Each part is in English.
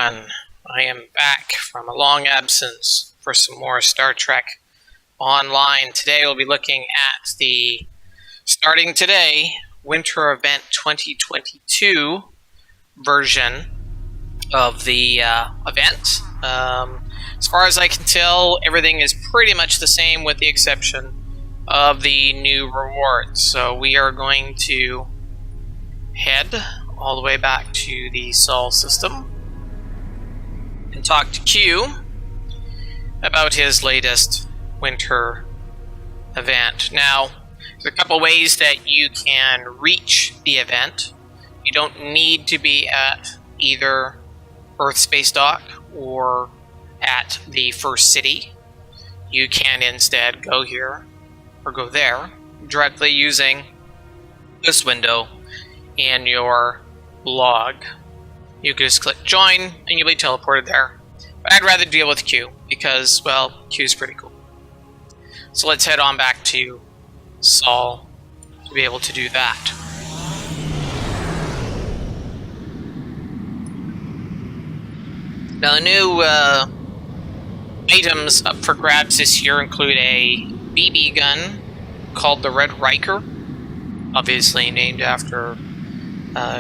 everyone. I am back from a long absence for some more Star Trek Online. Today we'll be looking at the, starting today, Winter Event 2022 version of the event. As far as I can tell, everything is pretty much the same with the exception of the new rewards. So we are going to head all the way back to the Sol system and talk to Q about his latest winter event. Now, there's a couple ways that you can reach the event. You don't need to be at either Earth Space Dock or at the first city. You can instead go here or go there directly using this window in your log. You can just click join and you'll be teleported there. But I'd rather deal with Q because, well, Q's pretty cool. So let's head on back to Sol to be able to do that. Now the new items up for grabs this year include a BB gun called the Red Riker, obviously named after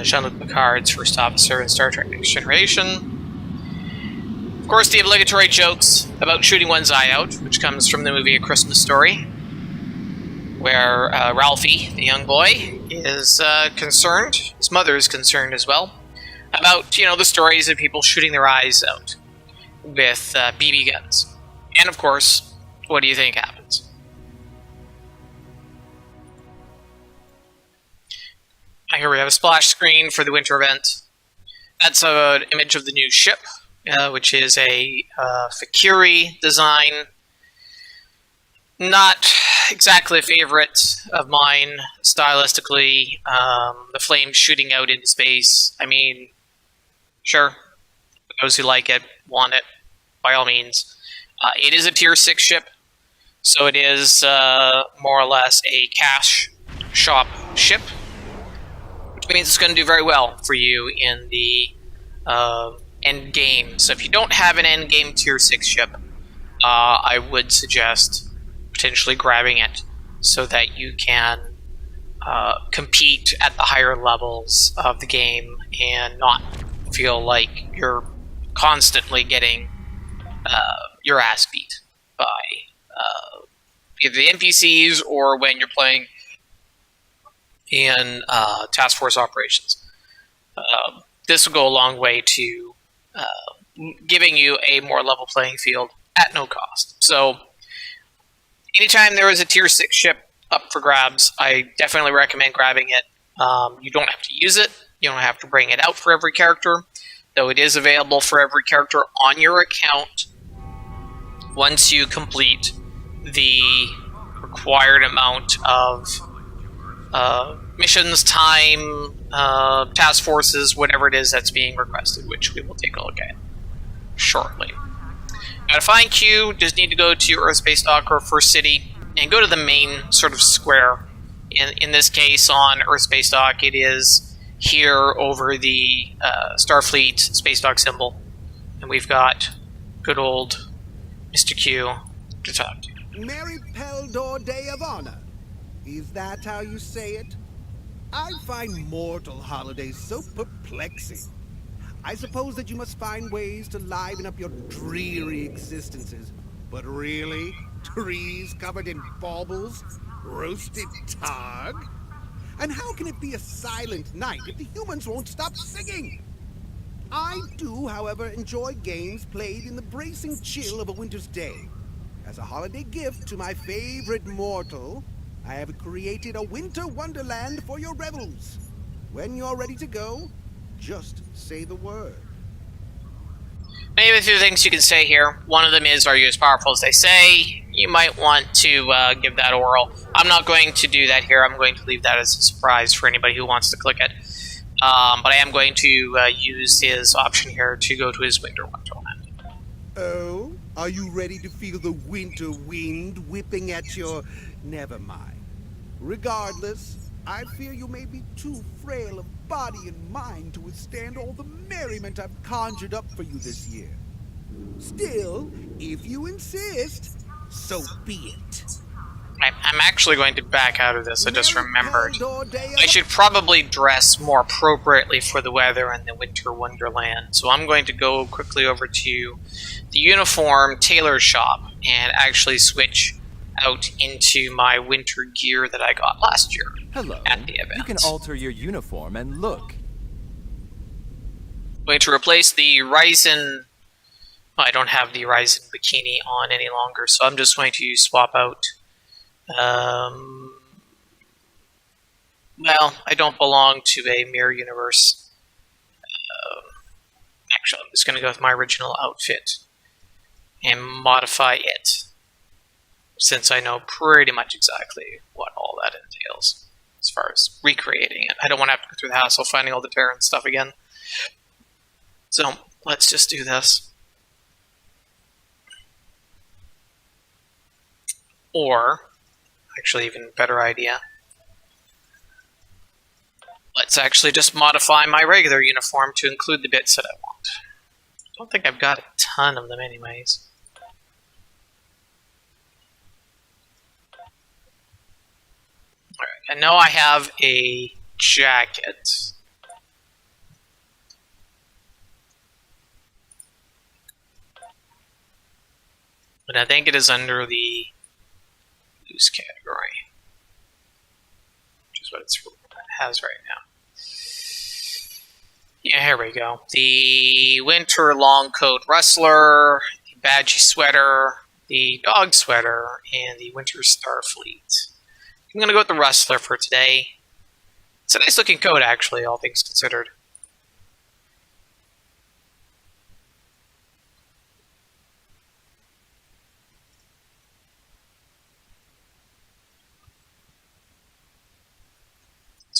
Jean-Luc Picard's first officer in Star Trek Next Generation. Of course, the obligatory jokes about shooting one's eye out, which comes from the movie A Christmas Story, where Ralphie, the young boy, is concerned, his mother is concerned as well, about, the stories of people shooting their eyes out with BB guns. And of course, what do you think happens? Here we have a splash screen for the winter event. That's an image of the new ship, which is a Fakiri design. Not exactly a favorite of mine stylistically. The flames shooting out into space. I mean, sure, those who like it, want it, by all means. It is a Tier 6 ship, so it is more or less a cash shop ship. Which means it's going to do very well for you in the end game. So if you don't have an end game Tier 6 ship, I would suggest potentially grabbing it so that you can compete at the higher levels of the game and not feel like you're constantly getting your ass beat by either the NPCs or when you're playing in task force operations. This will go a long way to giving you a more level playing field at no cost. So anytime there is a Tier 6 ship up for grabs, I definitely recommend grabbing it. You don't have to use it. You don't have to bring it out for every character, though it is available for every character on your account once you complete the required amount of missions, time, task forces, whatever it is that's being requested, which we will take a look at shortly. Now to find Q, just need to go to Earth Space Dock or First City and go to the main sort of square. In this case, on Earth Space Dock, it is here over the Starfleet Space Dock symbol, and we've got good old Mr. Q to talk to. Merry Peldor Day of Honor. Is that how you say it? I find mortal holidays so perplexing. I suppose that you must find ways to liven up your dreary existences. But really? Trees covered in baubles? Roasted targ? And how can it be a silent night if the humans won't stop singing? I do, however, enjoy games played in the bracing chill of a winter's day. As a holiday gift to my favorite mortal, I have created a winter wonderland for your revels. When you're ready to go, just say the word. Maybe a few things you can say here. One of them is, are you as powerful as they say? You might want to give that oral. I'm not going to do that here. I'm going to leave that as a surprise for anybody who wants to click it. But I am going to use his option here to go to his winter wonderland. Oh? Are you ready to feel the winter wind whipping at your... Never mind. Regardless, I fear you may be too frail of body and mind to withstand all the merriment I've conjured up for you this year. Still, if you insist, so be it. I'm actually going to back out of this. I just Merry remembered. Keldor Day I of should probably dress more appropriately for the weather in the Winter Wonderland. So I'm going to go quickly over to the uniform tailor shop and actually switch out into my winter gear that I got last year. Hello. At the event. You can alter your uniform and look. Going to replace the Ryzen. I don't have the Ryzen bikini on any longer, so I'm just going to swap out. Well, I don't belong to a mirror universe. Actually, I'm just going to go with my original outfit and modify it, since I know pretty much exactly what all that entails as far as recreating it. I don't want to have to go through the hassle finding all the Terran stuff again. So, let's just do this. Or, actually even better idea, let's actually just modify my regular uniform to include the bits that I want. I don't think I've got a ton of them anyways. Alright, I know I have a jacket. But I think it is under the loose category, which is what it has right now. Yeah, here we go. The winter long coat rustler, the badgy sweater, the dog sweater, and the winter Starfleet. I'm gonna go with the rustler for today. It's a nice looking coat, actually, all things considered.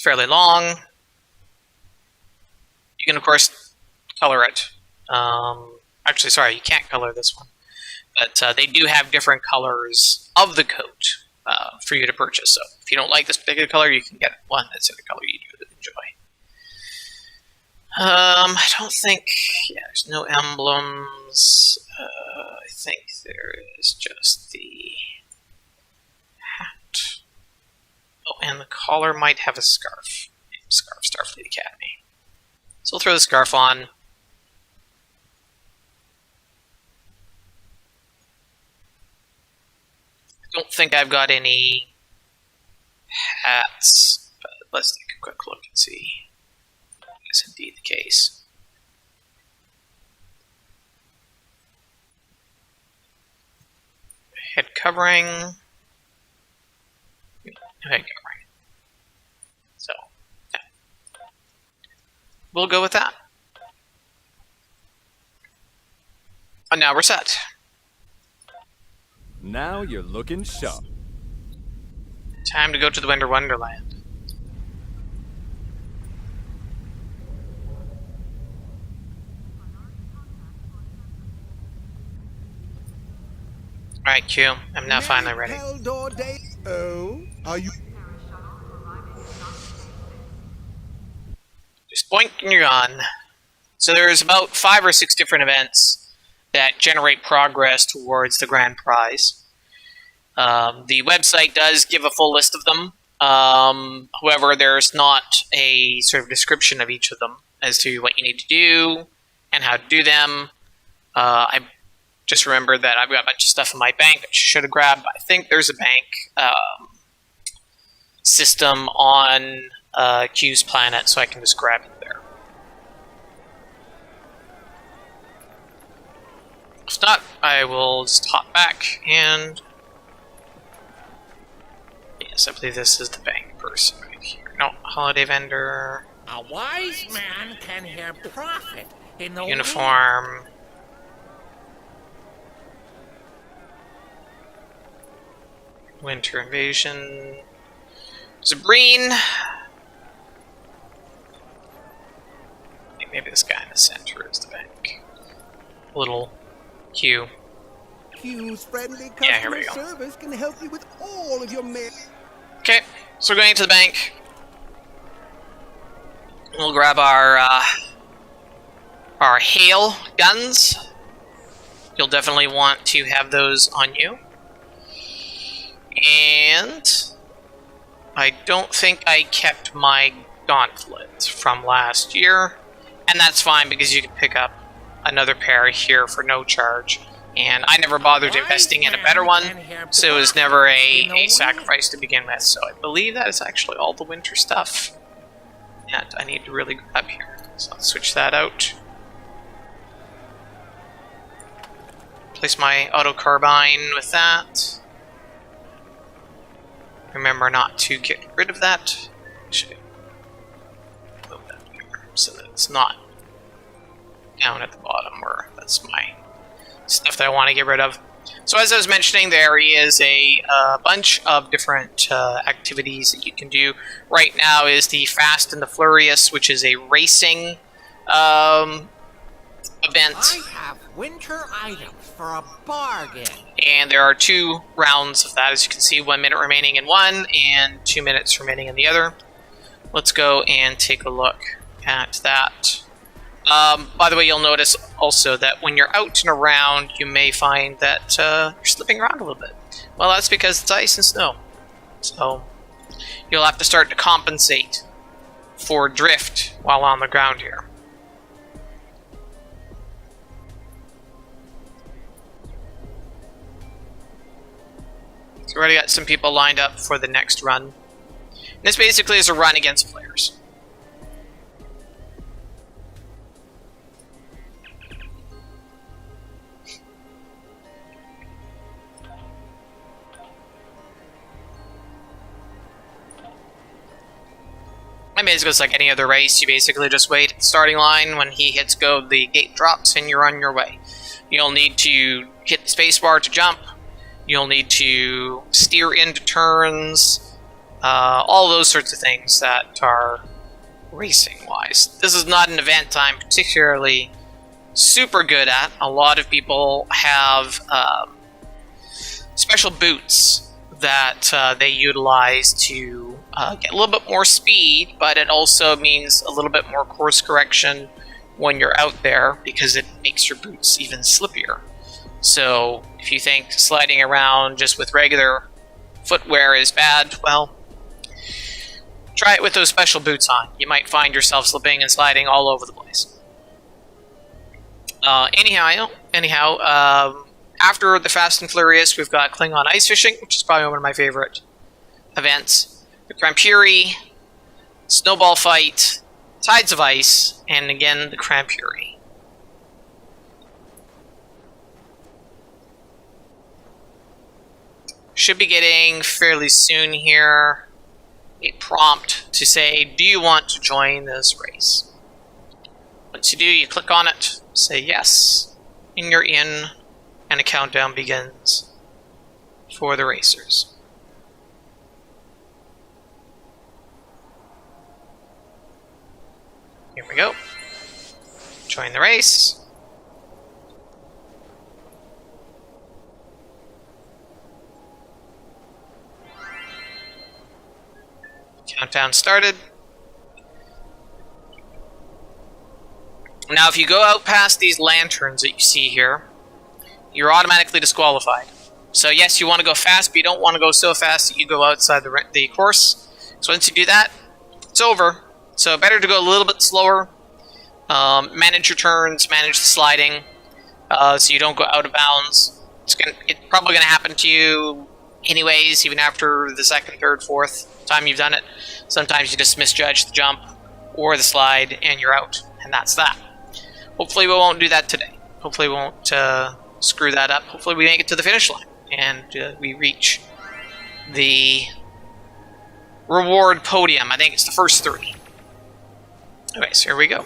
Fairly long. You can, of course, color it. Actually, sorry, you can't color this one. But they do have different colors of the coat for you to purchase. So if you don't like this particular color, you can get one that's in the color you do enjoy. I don't think... Yeah, there's no emblems. I think there is just the hat. Oh, and the collar might have a scarf. Scarf, Starfleet Academy. So we'll throw the scarf on. I don't think I've got any hats, but let's take a quick look and see if that is indeed the case. Head covering. Head covering. So, yeah. We'll go with that. And now we're set. Now you're looking sharp. Time to go to the Winter Wonderland. Alright, Q. I'm now finally ready. Keldor Day. Oh, are you? Just boink and you're gone. So there's about 5 or 6 different events that generate progress towards the grand prize. The website does give a full list of them. However, there's not a sort of description of each of them as to what you need to do and how to do them. I just remembered that I've got a bunch of stuff in my bank that I should have grabbed. I think there's a bank system on Q's planet, so I can just grab it there. If not, I will just hop back and... Yes, I believe this is the bank person right here. No, holiday vendor. A wise man can hear profit in the Uniform. Winter invasion. Zabrine. I think maybe this guy in the center is the bank. Little Q. Q's friendly Yeah, here customer we go. service can help you with all of your mail. Okay, so we're going to the bank. We'll grab our hail guns. You'll definitely want to have those on you. And I don't think I kept my gauntlet from last year. And that's fine because you can pick up another pair here for no charge. And I never bothered investing in a better one, so it was never a sacrifice to begin with. So I believe that is actually all the winter stuff that I need to really grab here. So let's switch that out. Place my auto carbine with that. Remember not to get rid of that. Actually, move that here so that it's not down at the bottom where that's my stuff that I want to get rid of. So as I was mentioning, there is a bunch of different activities that you can do. Right now is the Fast and the Furious, which is a racing event. I have winter items for a bargain. And there are 2 rounds of that, as you can see, 1 minute remaining in one and 2 minutes remaining in the other. Let's go and take a look at that. By the way, you'll notice also that when you're out and around, you may find that you're slipping around a little bit. Well, that's because it's ice and snow. So you'll have to start to compensate for drift while on the ground here. So we already got some people lined up for the next run. And this basically is a run against players. And basically, it's like any other race. You basically just wait at the starting line. When he hits go, the gate drops and you're on your way. You'll need to hit the spacebar to jump. You'll need to steer into turns. All those sorts of things that are racing-wise. This is not an event I'm particularly super good at. A lot of people have special boots that they utilize to get a little bit more speed, but it also means a little bit more course correction when you're out there because it makes your boots even slippier. So if you think sliding around just with regular footwear is bad, well, try it with those special boots on. You might find yourself slipping and sliding all over the place. Anyhow, after the Fast and Furious, we've got Klingon Ice Fishing, which is probably one of my favorite events. The Krampuri, Snowball Fight, Tides of Ice, and again, the Krampuri. Should be getting fairly soon here a prompt to say, do you want to join this race? Once you do, you click on it, say yes, and you're in, and a countdown begins for the racers. Here we go. Join the race. Countdown started. Now, if you go out past these lanterns that you see here, you're automatically disqualified. So yes, you want to go fast, but you don't want to go so fast that you go outside the course. So once you do that, it's over. So better to go a little bit slower. Manage your turns, manage the sliding, so you don't go out of bounds. It's probably going to happen to you anyways, even after the second, third, fourth time you've done it. Sometimes you just misjudge the jump or the slide and you're out, and that's that. Hopefully we won't do that today. Hopefully we won't screw that up. Hopefully we make it to the finish line and we reach the reward podium. I think it's the first 3. Okay, so here we go.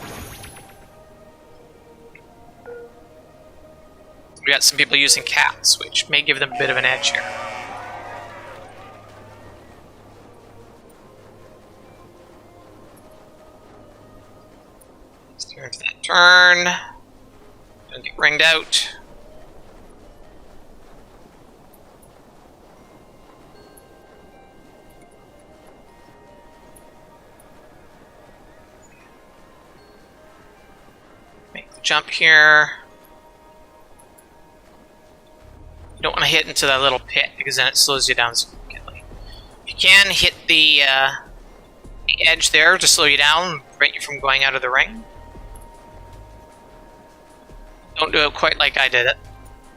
We got some people using cats, which may give them a bit of an edge here. Steer into that turn. Don't get ringed out. jump here. You don't want to hit into that little pit because then it slows you down significantly. You can hit the edge there to slow you down, prevent you from going out of the ring. Don't do it quite like I did it,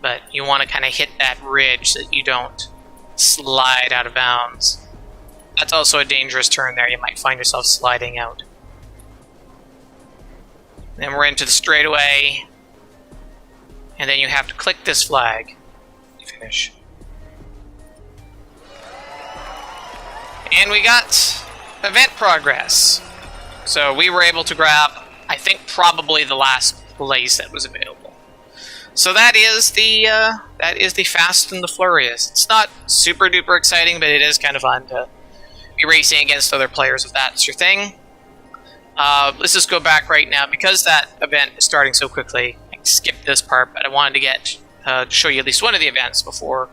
but you want to kind of hit that ridge so that you don't slide out of bounds. That's also a dangerous turn there. You might find yourself sliding out. Then we're into the straightaway, and then you have to click this flag to finish. And we got event progress. So we were able to grab, I think, probably the last place that was available. So that is the Fast and the Furious. It's not super duper exciting, but it is kind of fun to be racing against other players if that's your thing. Let's just go back right now because that event is starting so quickly. I skipped this part, but I wanted to get to show you at least one of the events before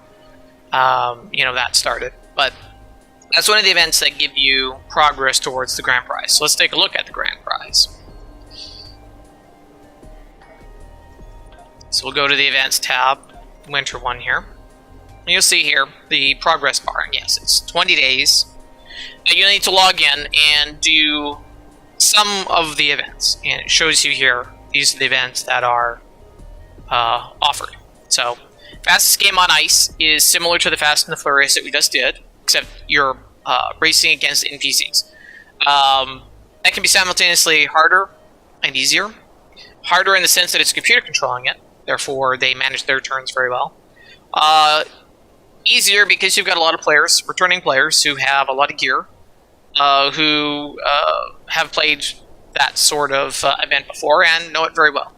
that started. But that's one of the events that give you progress towards the grand prize. So let's take a look at the grand prize. So we'll go to the events tab, winter one here. And you'll see here the progress bar. And yes, it's 20 days. Now you need to log in and do some of the events. And it shows you here, these are the events that are offered. So, Fastest Game on Ice is similar to the Fast and the Furious that we just did, except you're racing against NPCs. That can be simultaneously harder and easier. Harder in the sense that it's computer controlling it, therefore they manage their turns very well. Easier because you've got a lot of players, returning players, who have a lot of gear, who have played that sort of event before and know it very well.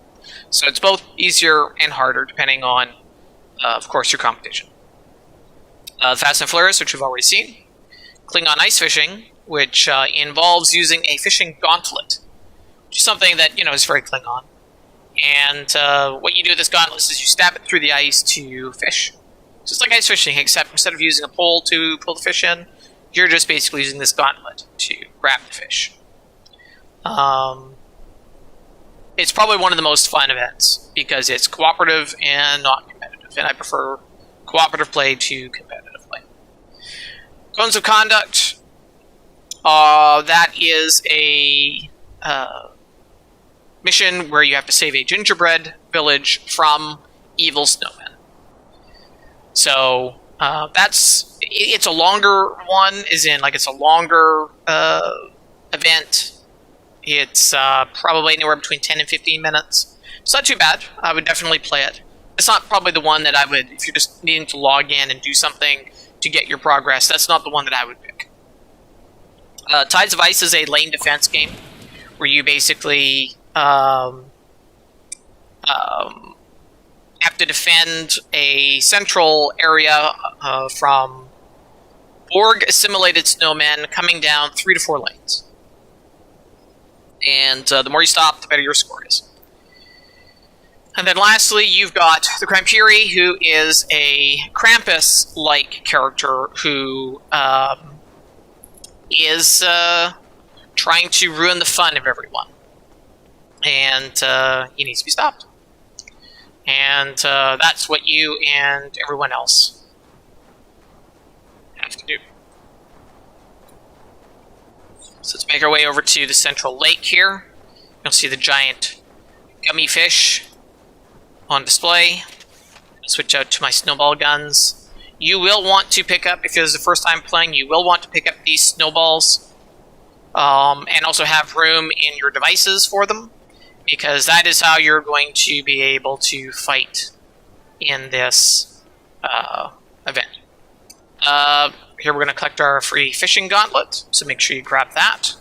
So it's both easier and harder depending on, of course, your competition. Fast and Furious, which we've already seen. Klingon Ice Fishing, which involves using a fishing gauntlet, which is something that, is very Klingon. And what you do with this gauntlet is you stab it through the ice to fish. Just like ice fishing, except instead of using a pole to pull the fish in, you're just basically using this gauntlet to grab the fish. It's probably one of the most fun events because it's cooperative and not competitive, and I prefer cooperative play to competitive play. Codes of Conduct, that is a mission where you have to save a gingerbread village from evil snowmen. So it's a longer one, as in it's a longer event. It's probably anywhere between 10 and 15 minutes. It's not too bad. I would definitely play it. It's not probably the one that I would, if you're just needing to log in and do something to get your progress, that's not the one that I would pick. Tides of Ice is a lane defense game where you basically have to defend a central area from Borg-assimilated snowmen coming down 3 to 4 lanes. And the more you stop, the better your score is. And then lastly, you've got the Krampiri, who is a Krampus-like character who is trying to ruin the fun of everyone. And he needs to be stopped. And that's what you and everyone else have to do. So let's make our way over to the central lake here. You'll see the giant gummy fish on display. I'll switch out to my snowball guns. You will want to pick up, if this is the first time playing, you will want to pick up these snowballs. And also have room in your devices for them, because that is how you're going to be able to fight in this event. Here we're going to collect our free fishing gauntlet, so make sure you grab that.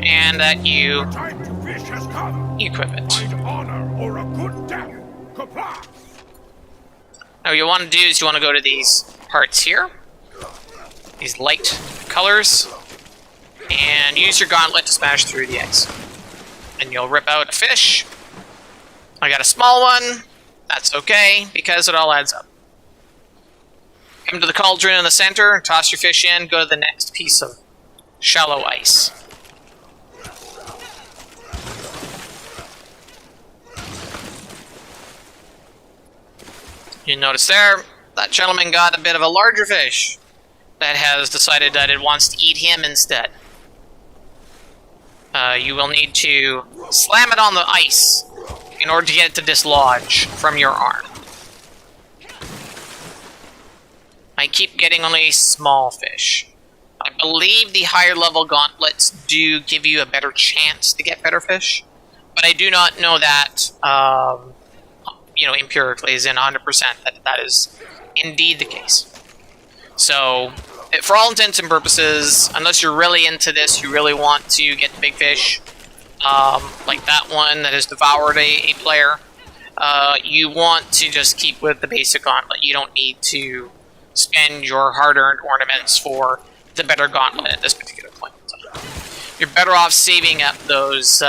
And that you Time to fish has come. equip it. Find honor or a good death. Kapla! Now what you want to do is you want to go to these parts here, these light colors, and use your gauntlet to smash through the ice. And you'll rip out a fish. I got a small one. That's okay, because it all adds up. Come to the cauldron in the center, and toss your fish in, go to the next piece of shallow ice. You notice there, that gentleman got a bit of a larger fish that has decided that it wants to eat him instead. You will need to slam it on the ice in order to get it to dislodge from your arm. I keep getting only small fish. I believe the higher level gauntlets do give you a better chance to get better fish, but I do not know that, empirically, as in 100%, that is indeed the case. So, for all intents and purposes, unless you're really into this, you really want to get the big fish, like that one that has devoured a player, you want to just keep with the basic gauntlet. You don't need to spend your hard-earned ornaments for the better gauntlet at this particular point in time. You're better off saving up those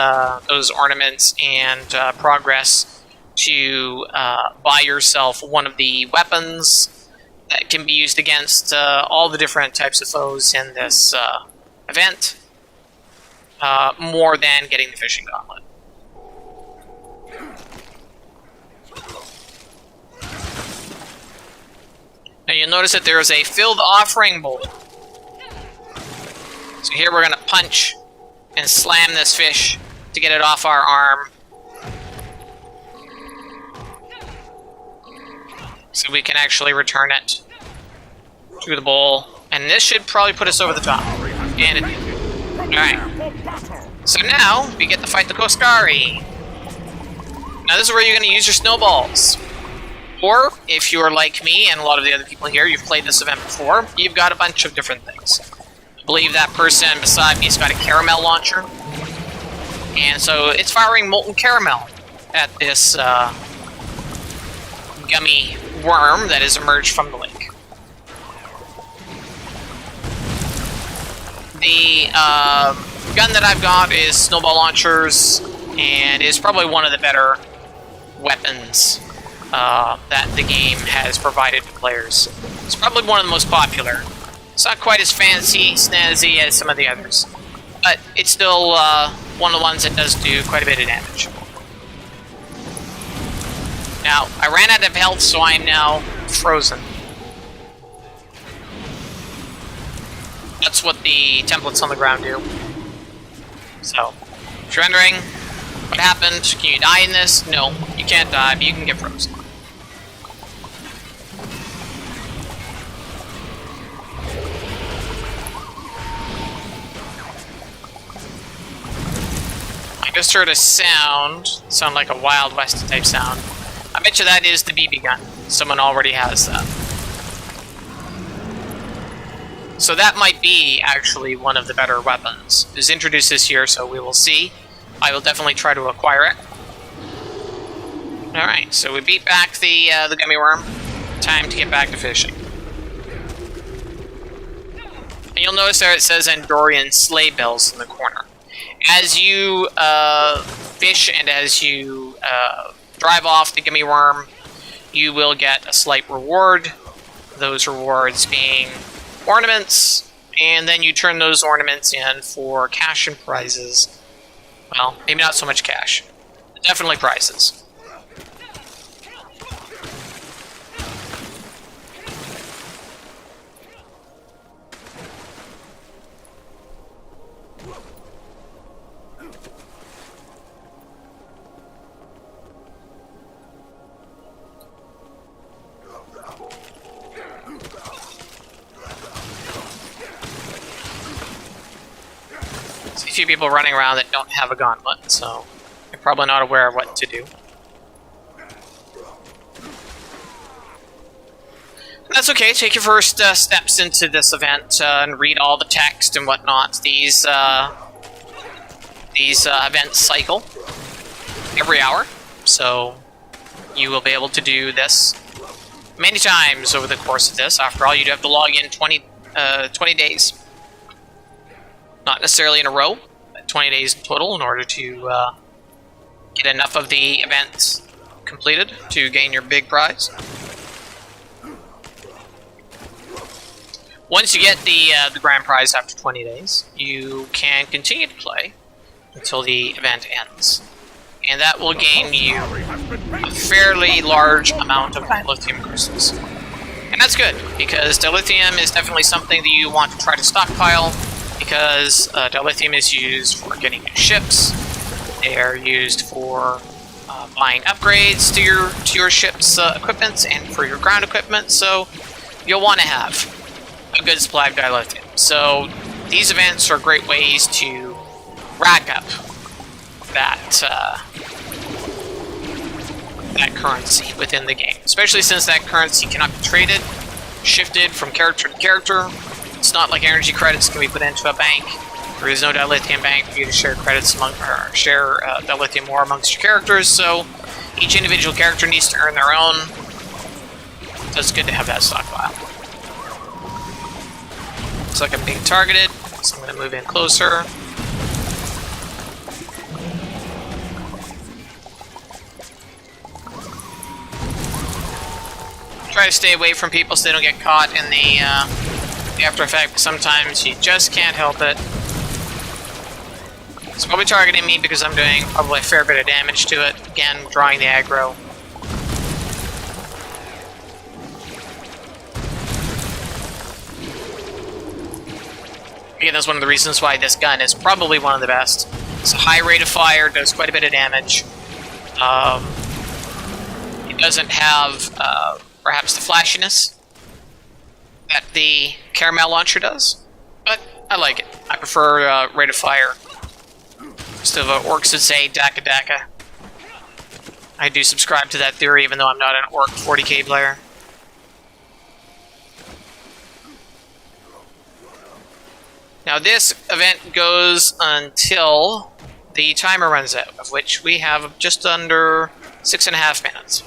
ornaments and progress to buy yourself one of the weapons that can be used against all the different types of foes in this event, more than getting the fishing gauntlet. Now you'll notice that there is a filled offering bowl. So here we're going to punch and slam this fish to get it off our arm, so we can actually return it to the bowl. And this should probably put us over the top. And it did. Alright. So now, we get to fight the Koskari. Now this is where you're going to use your snowballs. Or, if you're like me and a lot of the other people here, you've played this event before, you've got a bunch of different things. I believe that person beside me has got a caramel launcher. And so it's firing molten caramel at this gummy worm that has emerged from the lake. The gun that I've got is snowball launchers, and is probably one of the better weapons that the game has provided to players. It's probably one of the most popular. It's not quite as fancy, snazzy as some of the others, but it's still one of the ones that does do quite a bit of damage. Now, I ran out of health, so I am now frozen. That's what the templates on the ground do. So, if you're wondering what happened, can you die in this? No, you can't die, but you can get frozen. I just heard a sound like a Wild West type sound. I bet you that is the BB gun. Someone already has that. So that might be actually one of the better weapons. It was introduced this year, so we will see. I will definitely try to acquire it. Alright, so we beat back the gummy worm. Time to get back to fishing. And you'll notice there it says Andorian sleigh bells in the corner. As you fish and as you drive off the gummy worm, you will get a slight reward. Those rewards being ornaments, and then you turn those ornaments in for cash and prizes. Well, maybe not so much cash, but definitely prizes. A few people running around that don't have a gauntlet, so they're probably not aware of what to do. That's okay. Take your first steps into this event and read all the text and whatnot. These events cycle every hour, so you will be able to do this many times over the course of this. After all, you do have to log in 20 days. Not necessarily in a row, but 20 days in total in order to get enough of the events completed to gain your big prize. Once you get the grand prize after 20 days, you can continue to play until the event ends. and that will gain you Sorry has been a taken. fairly large amount of dilithium crystals. And that's good, because dilithium is definitely something that you want to try to stockpile, because dilithium is used for getting new ships. They are used for buying upgrades to your ship's equipment and for your ground equipment, so you'll want to have a good supply of dilithium. So these events are great ways to rack up that currency within the game, especially since that currency cannot be traded, shifted from character to character. It's not like energy credits can be put into a bank. There is no dilithium bank for you to share credits or share dilithium ore amongst your characters, so each individual character needs to earn their own. So it's good to have that stockpile. Looks like I'm being targeted, so I'm going to move in closer. Try to stay away from people so they don't get caught in the after effect. Sometimes you just can't help it. It's probably targeting me because I'm doing probably a fair bit of damage to it. Again, drawing the aggro. Again, that's one of the reasons why this gun is probably one of the best. It's a high rate of fire, does quite a bit of damage. It doesn't have perhaps the flashiness that the caramel launcher does, but I like it. I prefer rate of fire. Instead of orcs would say Daka Daka. I do subscribe to that theory, even though I'm not an orc 40k player. Now this event goes until the timer runs out, of which we have just under 6.5 minutes.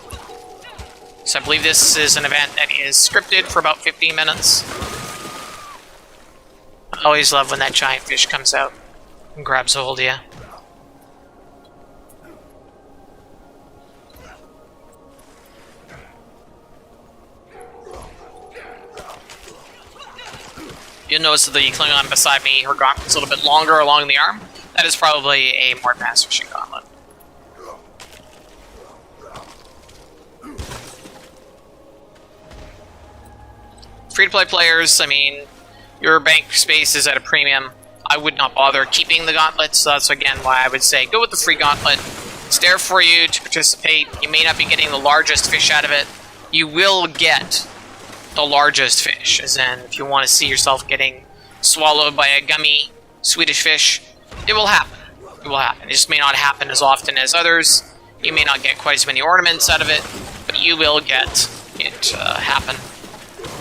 So I believe this is an event that is scripted for about 15 minutes. I always love when that giant fish comes out and grabs a hold of you. You'll notice that the Klingon beside me, her gauntlet's a little bit longer along the arm. That is probably a more advanced fishing gauntlet. Free-to-play players, I mean, your bank space is at a premium. I would not bother keeping the gauntlet, so that's again why I would say go with the free gauntlet. It's there for you to participate. You may not be getting the largest fish out of it. You will get the largest fish, as in if you want to see yourself getting swallowed by a gummy Swedish fish, it will happen. It will happen. It just may not happen as often as others. You may not get quite as many ornaments out of it, but you will get it happen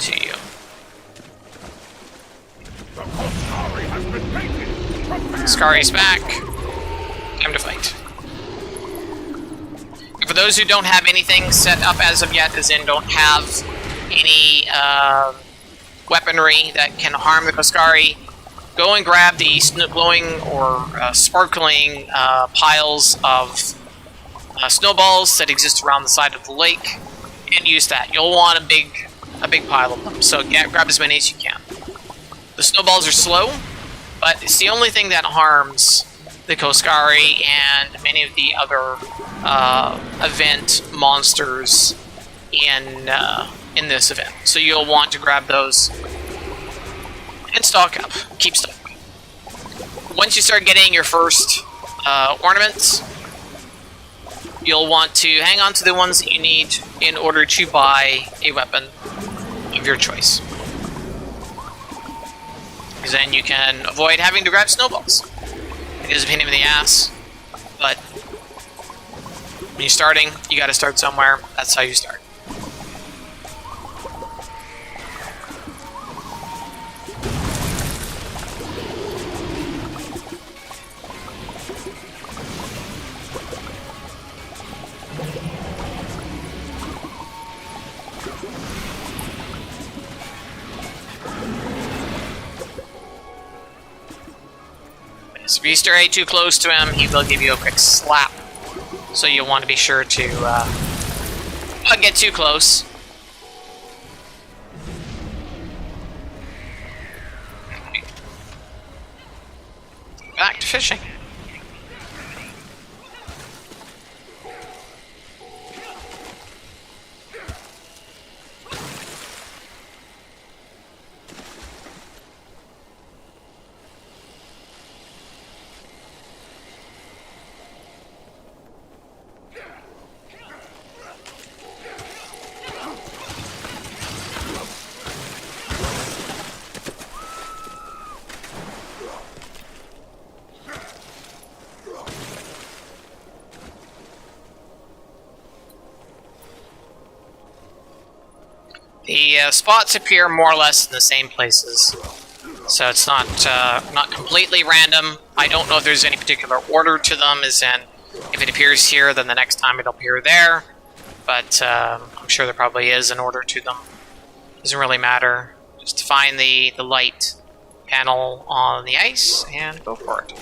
to you. The Kostari has been taken. Prepare. Skari's back. Time to fight. And for those who don't have anything set up as of yet, as in don't have any weaponry that can harm the Koskari, go and grab the glowing or sparkling piles of snowballs that exist around the side of the lake, and use that. You'll want a big pile of them, so grab as many as you can. The snowballs are slow, but it's the only thing that harms the Koskari and many of the other event monsters in this event. So you'll want to grab those and stock up. Keep stocking. Once you start getting your first ornaments, you'll want to hang on to the ones that you need in order to buy a weapon of your choice. Because then you can avoid having to grab snowballs. It is a pain in the ass, but when you're starting, you gotta start somewhere. That's how you start. So if you stray too close to him, he will give you a quick slap. So you'll want to be sure to not get too close. Back to fishing. The spots appear more or less in the same places, so it's not completely random. I don't know if there's any particular order to them, as in if it appears here, then the next time it'll appear there. But I'm sure there probably is an order to them. Doesn't really matter. Just find the light panel on the ice and go for it.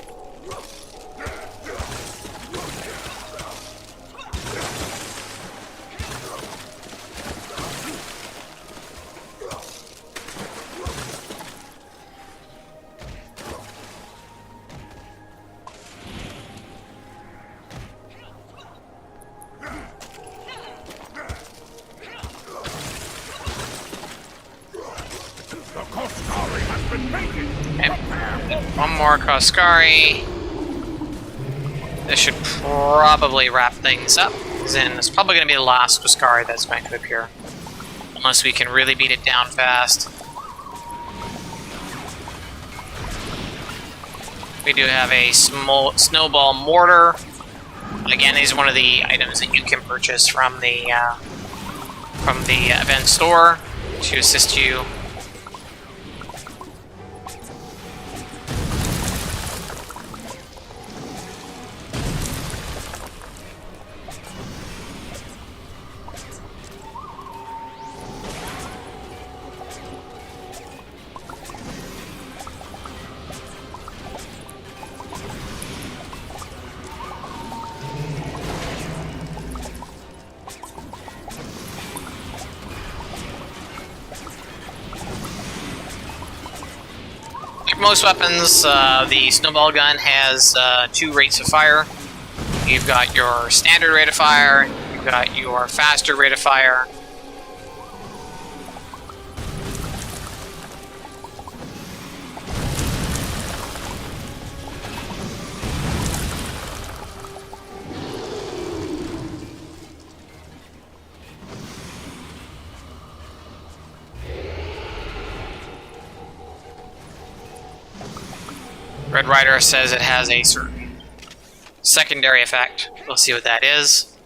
The Koskari has been painted. Okay. One more Koskari. This should probably wrap things up. As in, it's probably going to be the last Koskari that's going to appear. Unless we can really beat it down fast. We do have a small snowball mortar. Again, these are one of the items that you can purchase from the event store to assist you. Most weapons, the snowball gun has 2 rates of fire. You've got your standard rate of fire, you've got your faster rate of fire. Red Rider says it has a certain secondary effect. We'll see what that is.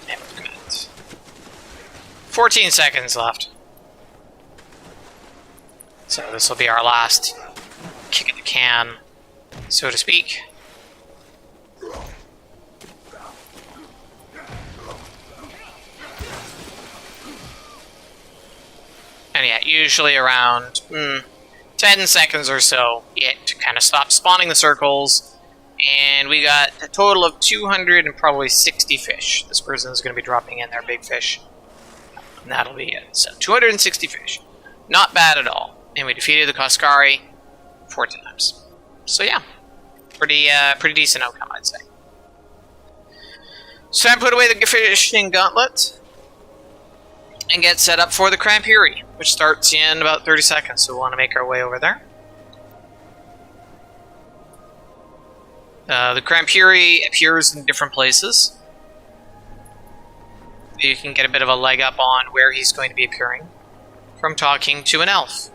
And we've got 14 seconds left. So this will be our last kick at the can, so to speak. And yeah, usually around 10 seconds or so, it kind of stops spawning the circles. And we got a total of 260 fish. This person is going to be dropping in their big fish. And that'll be it. So 260 fish. Not bad at all. And we defeated the Koskari 4 times. So yeah, pretty decent outcome, I'd say. So time to put away the fishing gauntlet and get set up for the Crampiri, which starts in about 30 seconds, so we'll want to make our way over there. The Crampiri appears in different places. You can get a bit of a leg up on where he's going to be appearing from talking to an elf.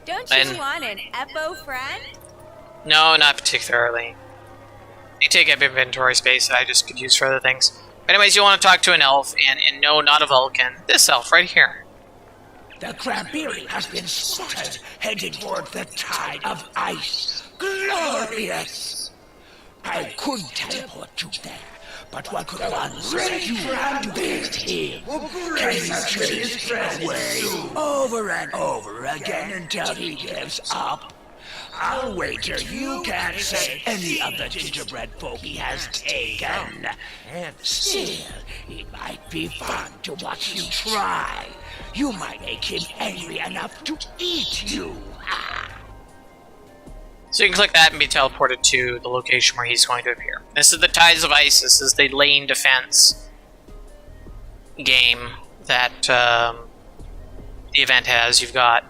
Don't you want an Eppo friend? No, not particularly. They take up inventory space that I just could use for other things. But anyways, you want to talk to an elf, and no, not a Vulcan. This elf right here. The Crampiri has been spotted, heading toward the tide of ice. Glorious! I could teleport you there, but what could one rescue and build here? Can you chase him away over and over again until he gives up? I'll wager you can't say any of the gingerbread folk he has taken. Still, it might be fun to watch you try. You might make him angry enough to eat you. So you can click that and be teleported to the location where he's going to appear. This is the Tides of Ice. This is the lane defense game that the event has. You've got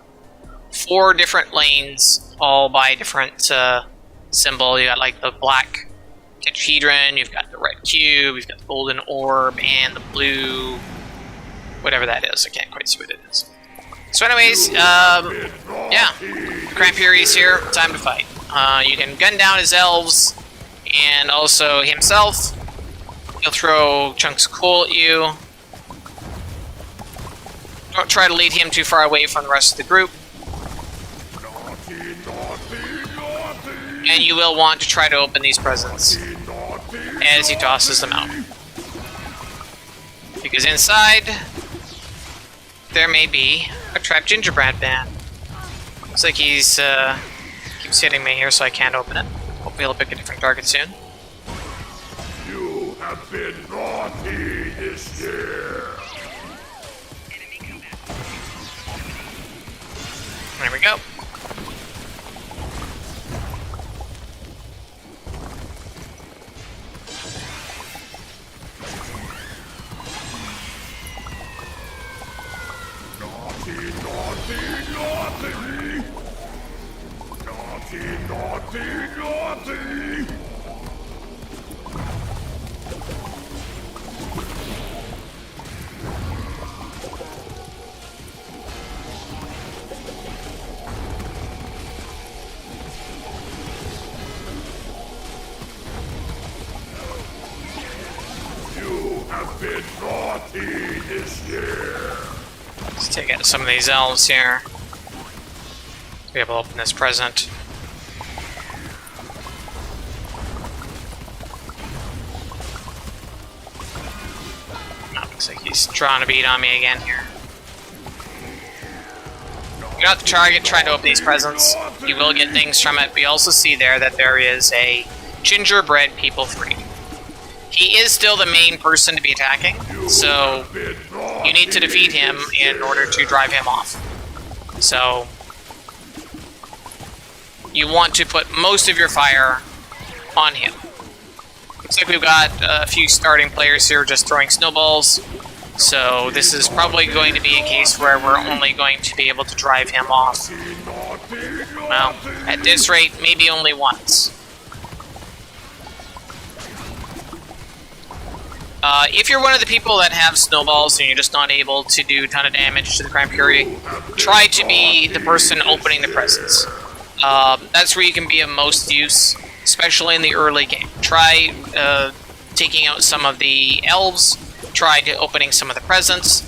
4 different lanes, all by different symbol. You got like the black tetrahedron, you've got the red cube, you've got the golden orb, and the blue, whatever that is. I can't quite see what it is. So anyways, yeah, Crampery's here, time to fight. You can gun down his elves, and also himself. He'll throw chunks of coal at you. Don't try to lead him too far away from the rest of the group. And you will want to try to open these presents as he tosses them out. Because inside, there may be a trapped gingerbread man. Looks like he's keeps hitting me here, so I can't open it. Hopefully he'll pick a different target soon. You have been naughty this year. There we go. Naughty, naughty, naughty. Naughty, naughty, naughty. You have been naughty this year. Let's take out some of these elves here. Be able to open this present. Oh, looks like he's trying to beat on me again here. You're not the target trying to open these presents. You will get things from it. We also see there that there is a gingerbread people 3. He is still the main person to be attacking, so you need to defeat him in order to drive him off. So you want to put most of your fire on him. Looks like we've got a few starting players here just throwing snowballs, so this is probably going to be a case where we're only going to be able to drive him off. Well, at this rate, maybe only once. If you're one of the people that have snowballs and you're just not able to do a ton of damage to the Crampery, try to be the person opening the presents. That's where you can be of most use, especially in the early game. Try taking out some of the elves, try to opening some of the presents.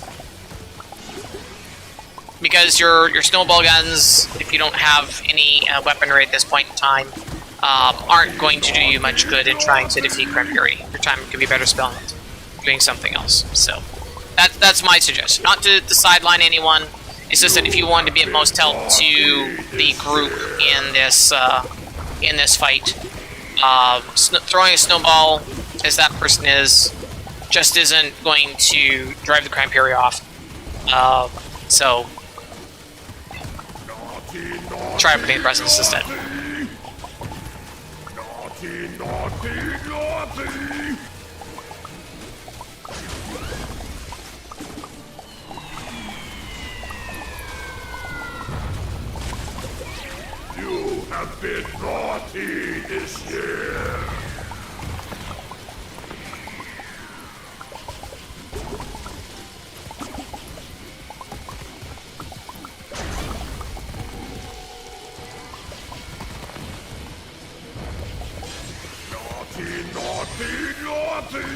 Because your snowball guns, if you don't have any weaponry at this point in time, aren't going to do you much good in trying to defeat Crampery. Your time could be better spent doing something else. So that's my suggestion. Not to sideline anyone. It's just that if you want to be of most help to the group in this fight, throwing a snowball, as that person is, just isn't going to drive the Crampery off. So try opening presents instead. Naughty, naughty, naughty. You have been naughty this year. Naughty, naughty, naughty.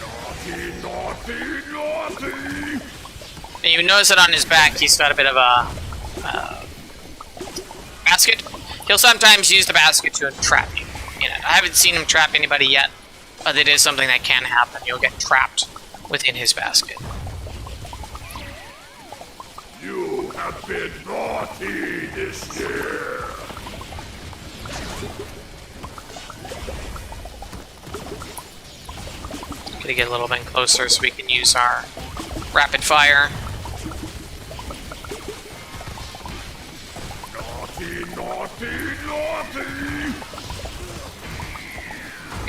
Naughty, naughty, naughty. And you notice that on his back, he's got a bit of a basket. He'll sometimes use the basket to trap you. I haven't seen him trap anybody yet, but it is something that can happen. You'll get trapped within his basket. You have been naughty this year. Gonna get a little bit closer so we can use our rapid fire. Naughty, naughty, naughty.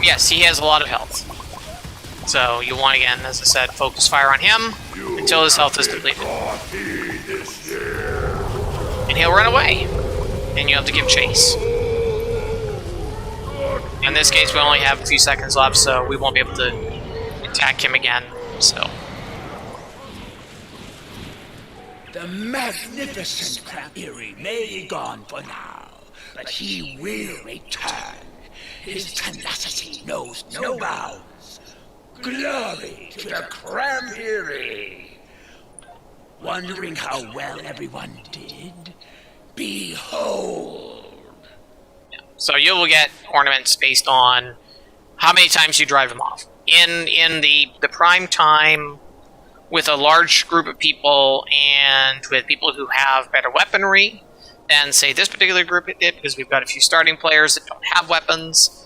Yes, he has a lot of health. So you want, again, as I said, focus fire on him until his health is depleted. Naughty this year. And he'll run away. And you have to give chase. In this case, we only have a few seconds left, so we won't be able to attack him again. So The magnificent Crabbery may be gone for now, but he will return. His tenacity knows no bounds. Glory to the Crabbery! Wondering how well everyone did? Behold! So you will get ornaments based on how many times you drive them off. In the prime time, with a large group of people and with people who have better weaponry than, say, this particular group did, because we've got a few starting players that don't have weapons,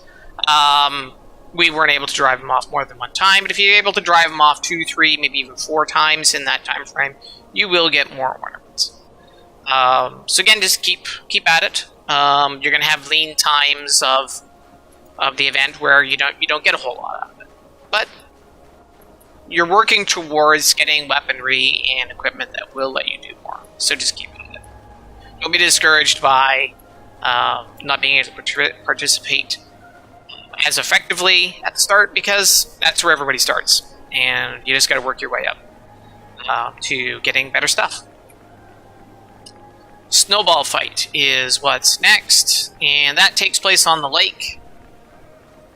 we weren't able to drive them off more than one time. But if you're able to drive them off 2, 3, maybe even 4 times in that time frame, you will get more ornaments. So again, just keep at it. You're going to have lean times of the event where you don't get a whole lot out of it, but you're working towards getting weaponry and equipment that will let you do more. So just keep at it. Don't be discouraged by not being able to participate as effectively at the start, because that's where everybody starts, and you just got to work your way up to getting better stuff. Snowball fight is what's next, and that takes place on the lake,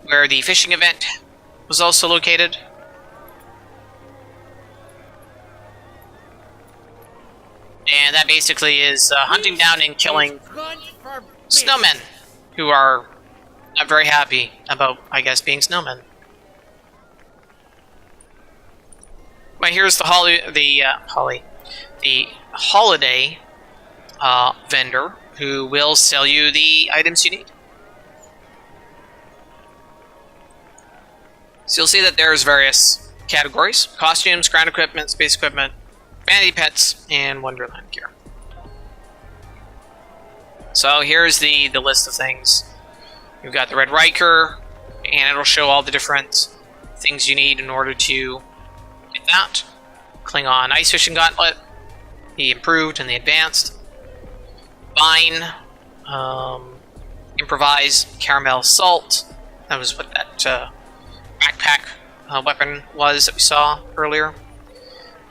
where the fishing event was also located. And that basically is hunting down and killing snowmen who are not very happy about, I guess, being snowmen. But here's the holiday vendor who will sell you the items you need. So you'll see that there's various categories: costumes, ground equipment, space equipment, vanity pets, and Wonderland gear. So here's the list of things. You've got the Red Riker, and it'll show all the different things you need in order to get that. Klingon Ice Fishing Gauntlet, the Improved and the Advanced. Vine, Improvise Caramel Salt. That was what that backpack weapon was that we saw earlier.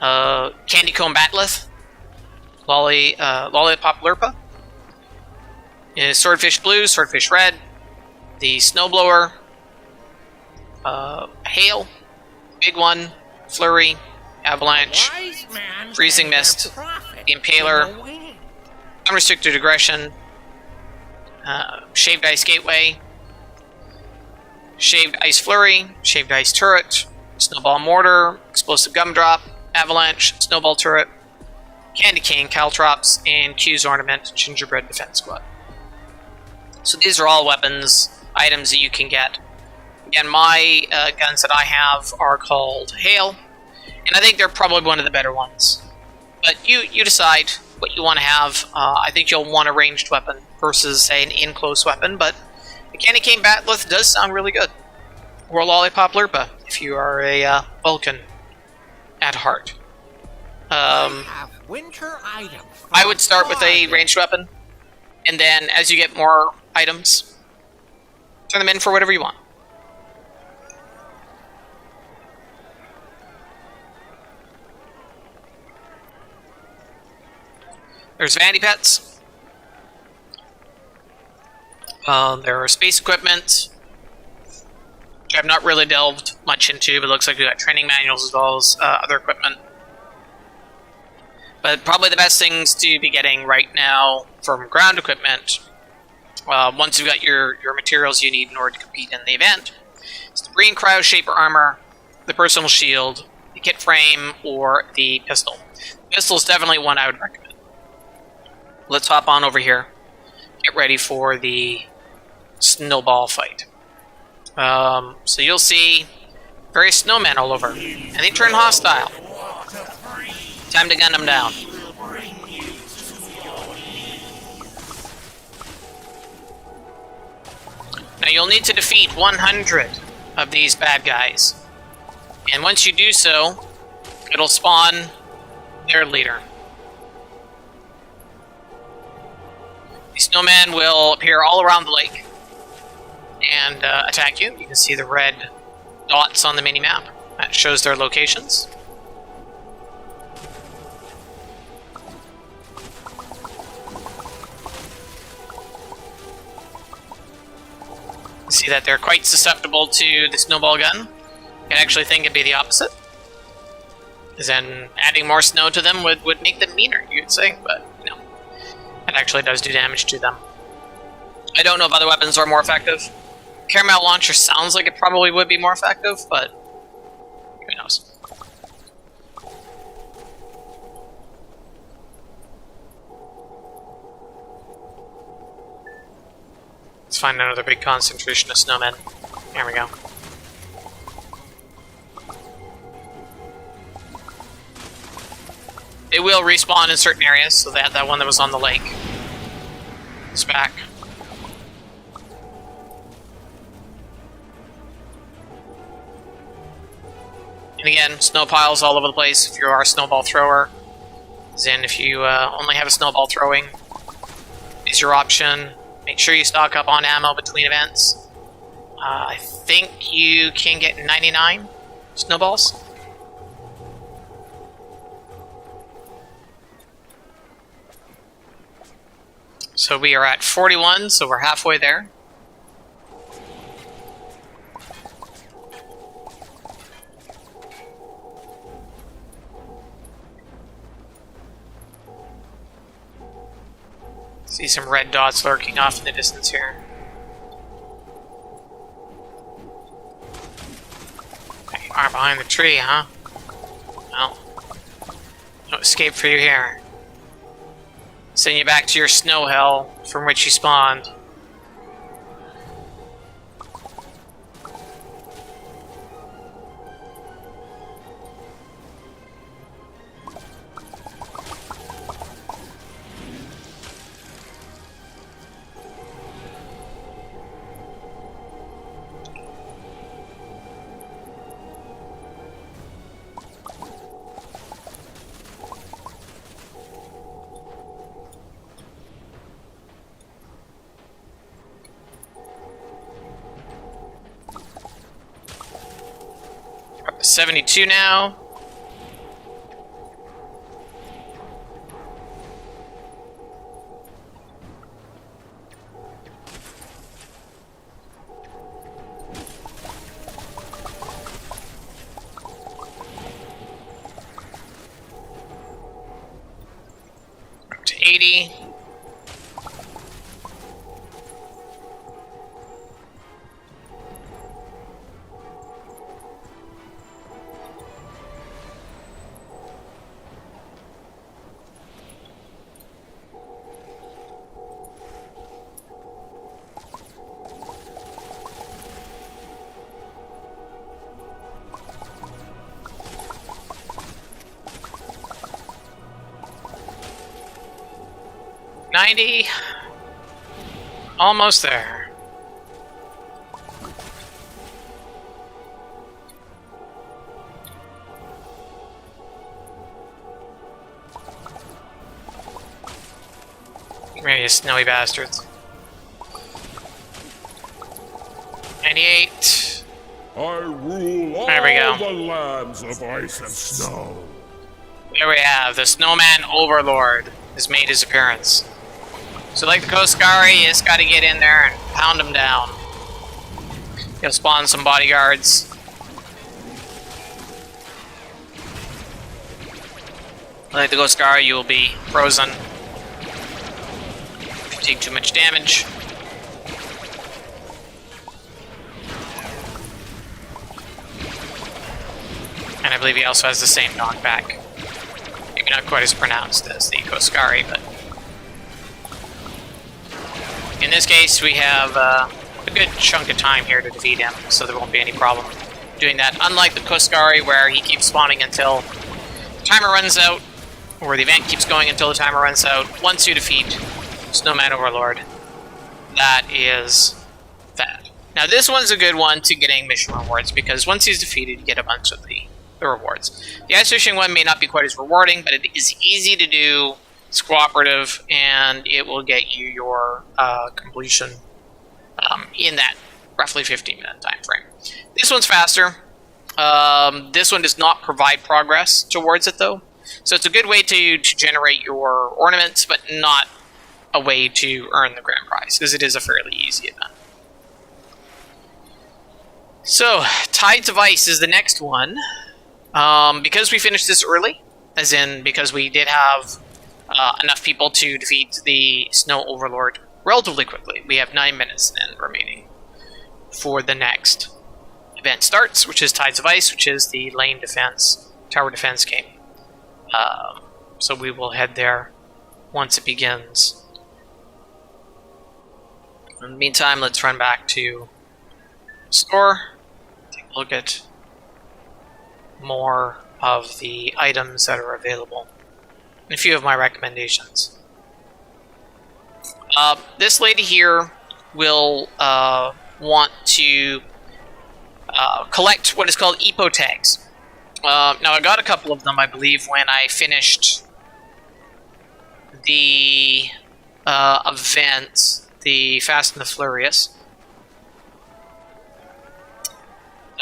Candy Comb Batleth, Lollipop Lurpa, Swordfish Blue, Swordfish Red, the Snowblower, Hail, Big One, Flurry, Avalanche, Freezing Mist, the Impaler, Unrestricted Aggression, Shaved Ice Gateway, Shaved Ice Flurry, Shaved Ice Turret, Snowball Mortar, Explosive Gumdrop, Avalanche, Snowball Turret, Candy Cane Caltrops, and Q's Ornament, Gingerbread Defense Squad. So these are all weapons, items that you can get. Again, my guns that I have are called Hail, and I think they're probably one of the better ones. But you decide what you want to have. I think you'll want a ranged weapon versus, say, an in-close weapon, but the Candy Cane Batleth does sound really good. Or Lollipop Lurpa, if you are a Vulcan at heart. I have winter items. I would start with a ranged weapon, and then as you get more items, turn them in for whatever you want. There's vanity pets. There are space equipment, which I've not really delved much into, but it looks like we've got training manuals as well as other equipment. But probably the best things to be getting right now from ground equipment, once you've got your materials you need in order to compete in the event, is the green cryo shaper armor, the personal shield, the kit frame, or the pistol. The pistol is definitely one I would recommend. Let's hop on over here. Get ready for the snowball fight. So you'll see various snowmen all over, and they turn hostile. Time to gun them down. Now you'll need to defeat 100 of these bad guys. And once you do so, it'll spawn their leader. These snowmen will appear all around the lake and attack you. You can see the red dots on the mini-map. That shows their locations. See that they're quite susceptible to the snowball gun. I actually think it'd be the opposite. Because then adding more snow to them would make them meaner, you'd say, but no. It actually does do damage to them. I don't know if other weapons are more effective. Caramel Launcher sounds like it probably would be more effective, but who knows. Let's find another big concentration of snowmen. There we go. They will respawn in certain areas, so that one that was on the lake is back. And again, snow piles all over the place if you are a snowball thrower. Then if you only have a snowball throwing, is your option. Make sure you stock up on ammo between events. I think you can get 99 snowballs. So we are at 41, so we're halfway there. See some red dots lurking off in the distance here. Okay, you are behind the tree, huh? Well, no escape for you here. Send you back to your snow hell from which you spawned. Up to 72 now. Up to 80. Almost there. Maybe you snowy bastards. 98. I rule all There we go. the lands of ice and snow. There we have the Snowman Overlord has made his appearance. So like the Koskari, you just gotta get in there and pound them down. You'll spawn some bodyguards. Like the Koskari, you will be frozen if you take too much damage. And I believe he also has the same knockback. Maybe not quite as pronounced as the Koskari, but in this case, we have a good chunk of time here to defeat him, so there won't be any problem doing that. Unlike the Koskari, where he keeps spawning until the timer runs out, or the event keeps going until the timer runs out. Once you defeat Snowman Overlord, that is that. Now, this one's a good one to getting mission rewards, because once he's defeated, you get a bunch of the rewards. The ice fishing one may not be quite as rewarding, but it is easy to do. It's cooperative, and it will get you your completion in that roughly 15-minute time frame. This one's faster. This one does not provide progress towards it, though. So it's a good way to generate your ornaments, but not a way to earn the grand prize, because it is a fairly easy event. So, Tides of Ice is the next one. Because we finished this early, as in because we did have enough people to defeat the Snow Overlord relatively quickly. We have 9 minutes then remaining for the next event starts, which is Tides of Ice, which is the lane defense, tower defense game. So we will head there once it begins. In the meantime, let's run back to store, take a look at more of the items that are available, and a few of my recommendations. This lady here will want to collect what is called EPO tags. Now, I got a couple of them, I believe, when I finished the event, the Fast and the Furious.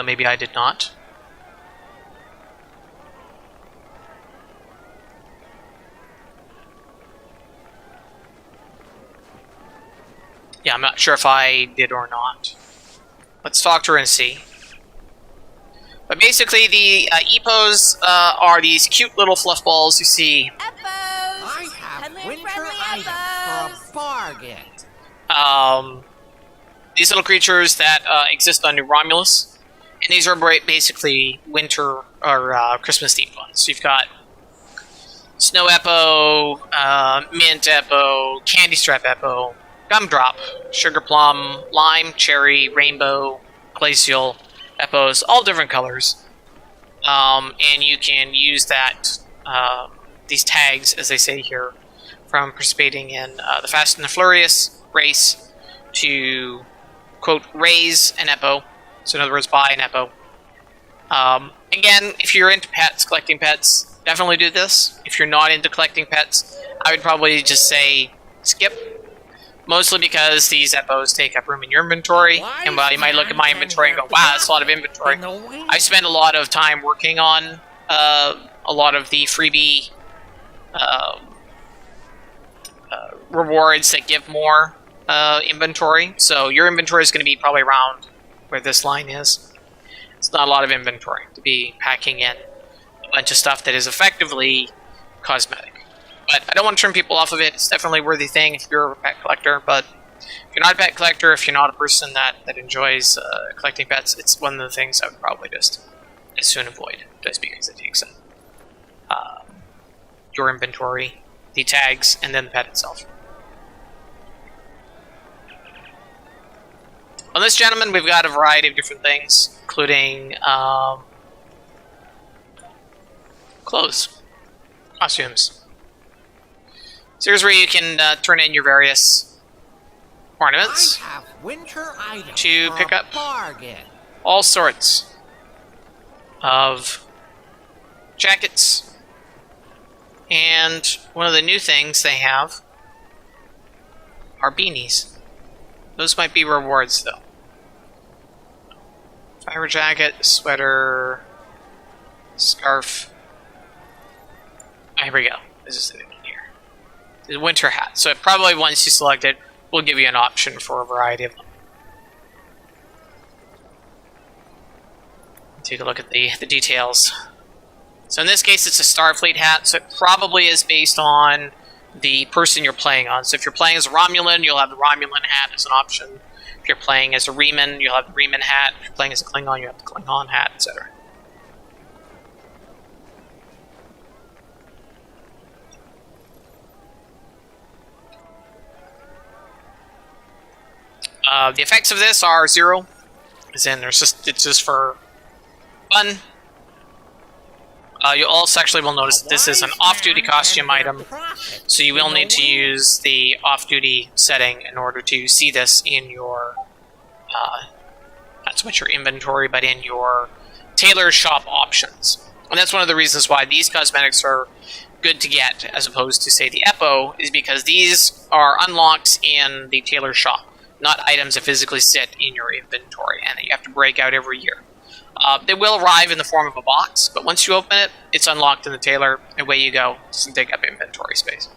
Maybe I did not. Yeah, I'm not sure if I did or not. Let's talk to her and see. But basically, the EPOs are these cute little fluff balls you see. Eppos! I have Cuddly and winter friendly items Eppos! for a bargain. These little creatures that exist on New Romulus. And these are basically winter or Christmas themed ones. So you've got Snow Eppo, Mint Eppo, Candy Strap Eppo, Gumdrop, Sugar Plum, Lime, Cherry, Rainbow, Glacial Eppos, all different colors. And you can use that these tags, as they say here, from participating in the Fast and the Furious race to, quote, raise an Eppo. So in other words, buy an Eppo. Again, if you're into pets, collecting pets, definitely do this. If you're not into collecting pets, I would probably just say skip. Mostly because these Eppos take up room in your inventory. And while you might look at my inventory and go, wow, that's a lot of inventory. I spend a lot of time working on a lot of the freebie rewards that give more inventory. So your inventory is going to be probably around where this line is. It's not a lot of inventory to be packing in a bunch of stuff that is effectively cosmetic. But I don't want to turn people off of it. It's definitely a worthy thing if you're a pet collector. But if you're not a pet collector, if you're not a person that enjoys collecting pets, it's one of the things I would probably just as soon avoid, just because it takes up your inventory, the tags, and then the pet itself. On this gentleman, we've got a variety of different things, including clothes, costumes. So here's where you can turn in your various ornaments I have winter items to for pick a up bargain. all sorts of jackets. And one of the new things they have are beanies. Those might be rewards, though. Fiber jacket, sweater, scarf. Oh, here we go. This is the new one here. The winter hat. So probably once you select it, we'll give you an option for a variety of them. Take a look at the details. So in this case, it's a Starfleet hat, so it probably is based on the person you're playing on. So if you're playing as a Romulan, you'll have the Romulan hat as an option. If you're playing as a Reman, you'll have the Reman hat. If you're playing as a Klingon, you have the Klingon hat, etc. The effects of this are 0, as in it's just for fun. You also actually will notice that this is an off-duty costume item, so you will need to use the off-duty setting in order to see this in your, not so much your inventory, but in your tailor shop options. And that's one of the reasons why these cosmetics are good to get, as opposed to, say, the Eppo, is because these are unlocked in the tailor shop, not items that physically sit in your inventory, and that you have to break out every year. They will arrive in the form of a box, but once you open it, it's unlocked in the tailor, and away you go. It doesn't take up inventory space.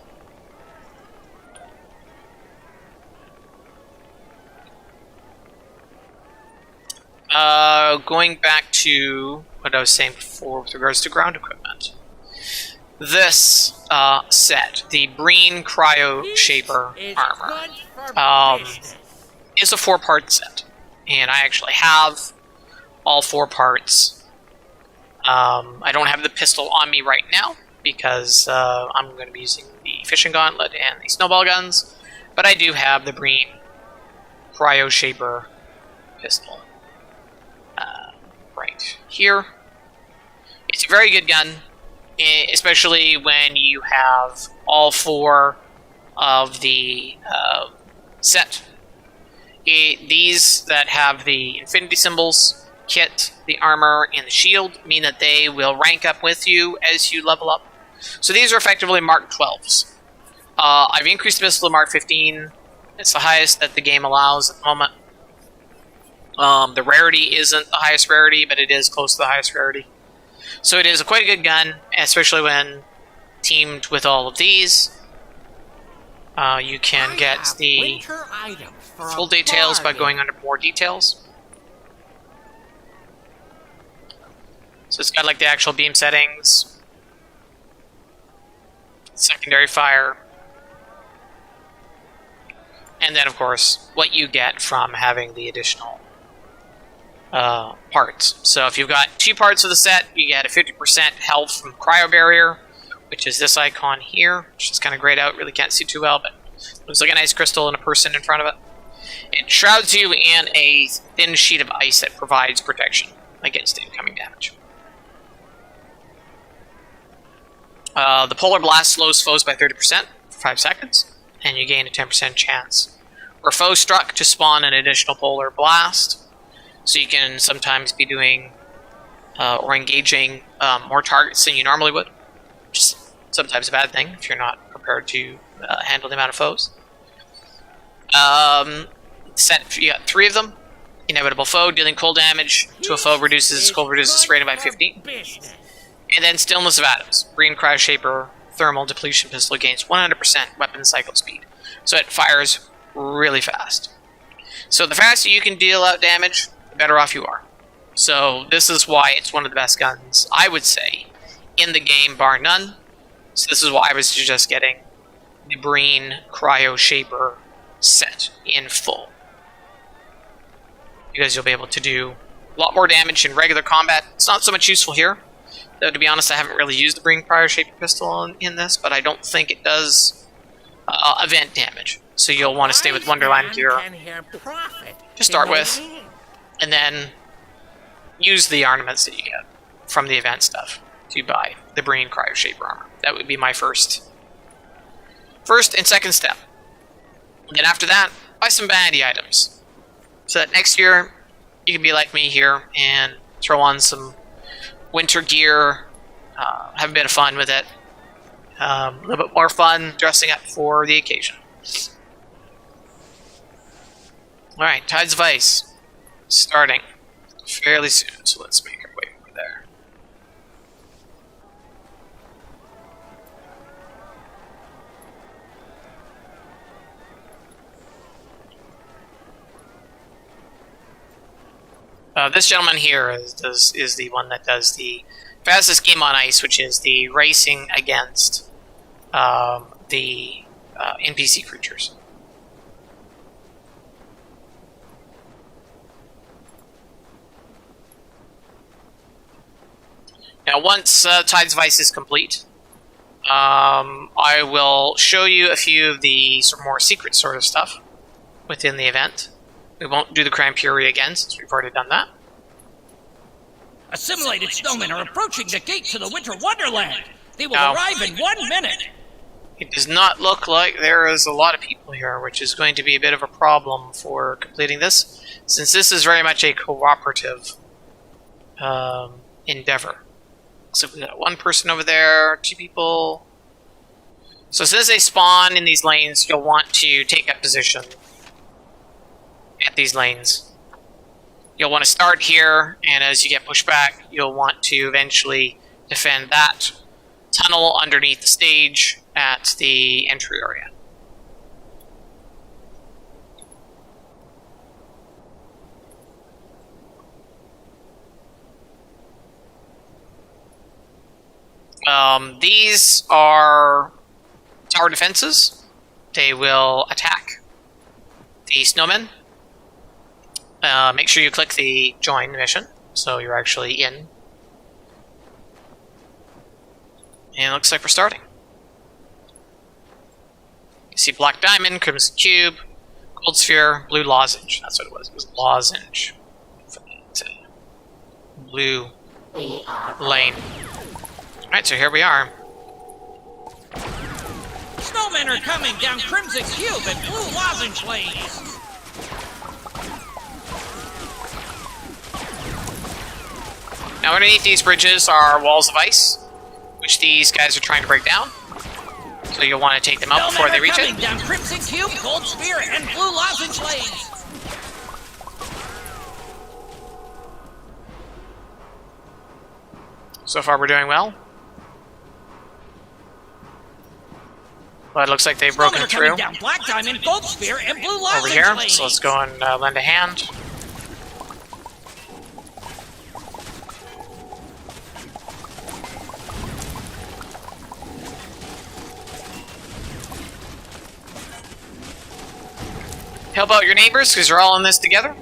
Going back to what I was saying before with regards to ground equipment. This set, the Breen Cryo Shaper It's armor, good for business. is a 4-part set. And I actually have all 4 parts. I don't have the pistol on me right now because I'm going to be using the fishing gauntlet and the snowball guns. But I do have the Breen Cryo Shaper pistol. Right here. It's a very good gun, especially when you have all 4 of the set. These that have the infinity symbols, kit, the armor, and the shield mean that they will rank up with you as you level up. So these are effectively Mark 12s. I've increased the pistol to Mark 15. It's the highest that the game allows at the moment. The rarity isn't the highest rarity, but it is close to the highest rarity. So it is a quite a good gun, especially when teamed with all of these. You can get the winter items for full a details by bargain. going under more details. So it's got like the actual beam settings, secondary fire, and then of course what you get from having the additional parts. So if you've got 2 parts of the set, you get a 50% health from Cryo Barrier, which is this icon here, which is kind of grayed out, really can't see too well, but looks like a nice crystal and a person in front of it. It shrouds you in a thin sheet of ice that provides protection against incoming damage. The Polar Blast slows foes by 30% for 5 seconds, and you gain a 10% chance were foe struck to spawn an additional Polar Blast. So you can sometimes be doing or engaging more targets than you normally would, which is sometimes a bad thing if you're not prepared to handle the amount of foes. You got 3 of them. Inevitable foe, dealing cold damage to a foe reduces cold resistance rating by 15. Business. And then Stillness of Atoms. Breen Cryo Shaper Thermal Depletion Pistol gains 100% weapon cycle speed. So it fires really fast. So the faster you can deal out damage, the better off you are. So this is why it's one of the best guns, I would say, in the game, bar none. So this is why I was just getting the Breen Cryo Shaper set in full. Because you'll be able to do a lot more damage in regular combat. It's not so much useful here. Though, to be honest, I haven't really used the Breen Cryo Shaper pistol in this, but I don't think it does event damage. So you'll want to stay with Wonderland gear to start with, and then use the ornaments that you get from the event stuff to buy the Breen Cryo Shaper armor. That would be my first and second step. And then after that, buy some vanity items. So that next year, you can be like me here and throw on some winter gear, have a bit of fun with it. A little bit more fun dressing up for the occasion. Alright, Tides of Ice. Starting fairly soon, so let's make our way over there. This gentleman here is the one that does the fastest game on ice, which is the racing against the NPC creatures. Now, once Tides of Ice is complete, I will show you a few of the more secret sort of stuff within the event. We won't do the Crampury again, since we've already done that. Assimilated snowmen are approaching the gates of the Winter Wonderland. They will Now, arrive in 1 minute. it does not look like there is a lot of people here, which is going to be a bit of a problem for completing this, since this is very much a cooperative endeavor. So we got 1 person over there, 2 people. So as they spawn in these lanes, you'll want to take up position at these lanes. You'll want to start here, and as you get pushed back, you'll want to eventually defend that tunnel underneath the stage at the entry area. These are tower defenses. They will attack the snowmen. Make sure you click the join mission, so you're actually in. And it looks like we're starting. You see black diamond, crimson cube, gold sphere, blue lozenge. That's what it was. It was lozenge. Blue lane. Alright, so here we are. Snowmen are coming down Crimson Cube and Blue Lozenge lanes. Now underneath these bridges are walls of ice, which these guys are trying to break down. So you'll want to take them out before they reach it. Down Crimson Cube, Gold Sphere, and Blue Lozenge lanes. So far we're doing well. But it looks like they've broken through Down Black Diamond, Gold Sphere, and Blue Lozenge over here. lanes. So let's go and lend a hand. Help out your neighbors, because you're all in this together.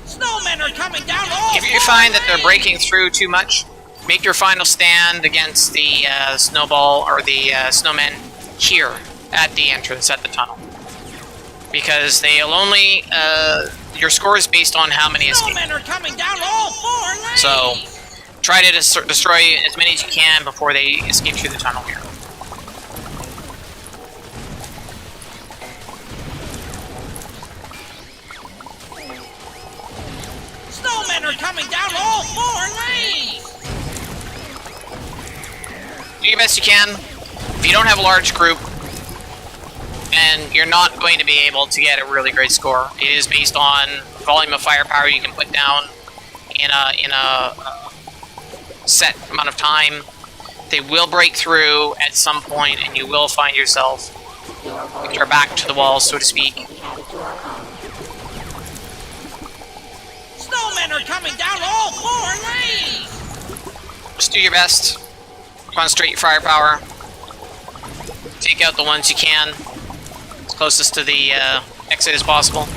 Snowmen are coming down all If you find that they're breaking through too much, make your final stand against the snowball or the snowmen here at the entrance at the tunnel. Because they'll only... your score is based on how many escape. Snowmen are coming down all 4 lanes. So, try to destroy as many as you can before they escape through the tunnel here. Snowmen are coming down all 4 lanes. Do your best you can. If you don't have a large group, and you're not going to be able to get a really great score. It is based on volume of firepower you can put down in a set amount of time. They will break through at some point, and you will find yourself with your back to the wall, so to speak. Snowmen are coming down all 4 lanes. Just do your best. Concentrate your firepower. Take out the ones you can, as closest to the exit as possible.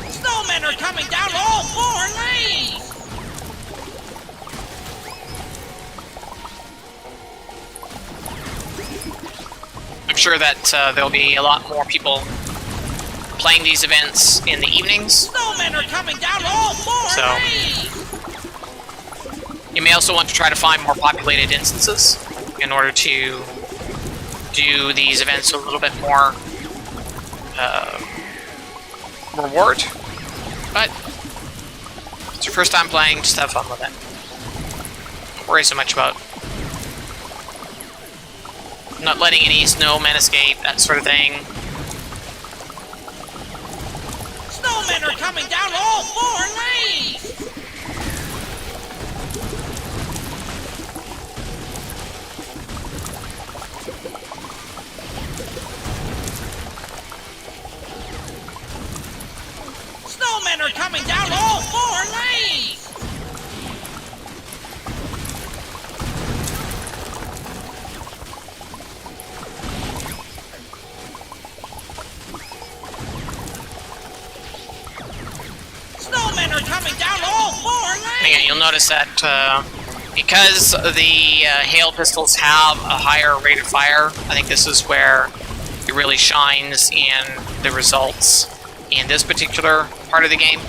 Snowmen are coming down all 4 lanes. I'm sure that there'll be a lot more people playing these events in the evenings. Snowmen are coming down all 4 So, lanes. you may also want to try to find more populated instances in order to do these events a little bit more reward. But it's your first time playing, just have fun with it. Don't worry so much about not letting any snowmen escape, that sort of thing. Snowmen are coming down all 4 lanes. Snowmen are coming down all 4 lanes. Snowmen are coming down all 4 lanes. Again, you'll notice that because the hail pistols have a higher rate of fire, I think this is where it really shines in the results in this particular part of the game.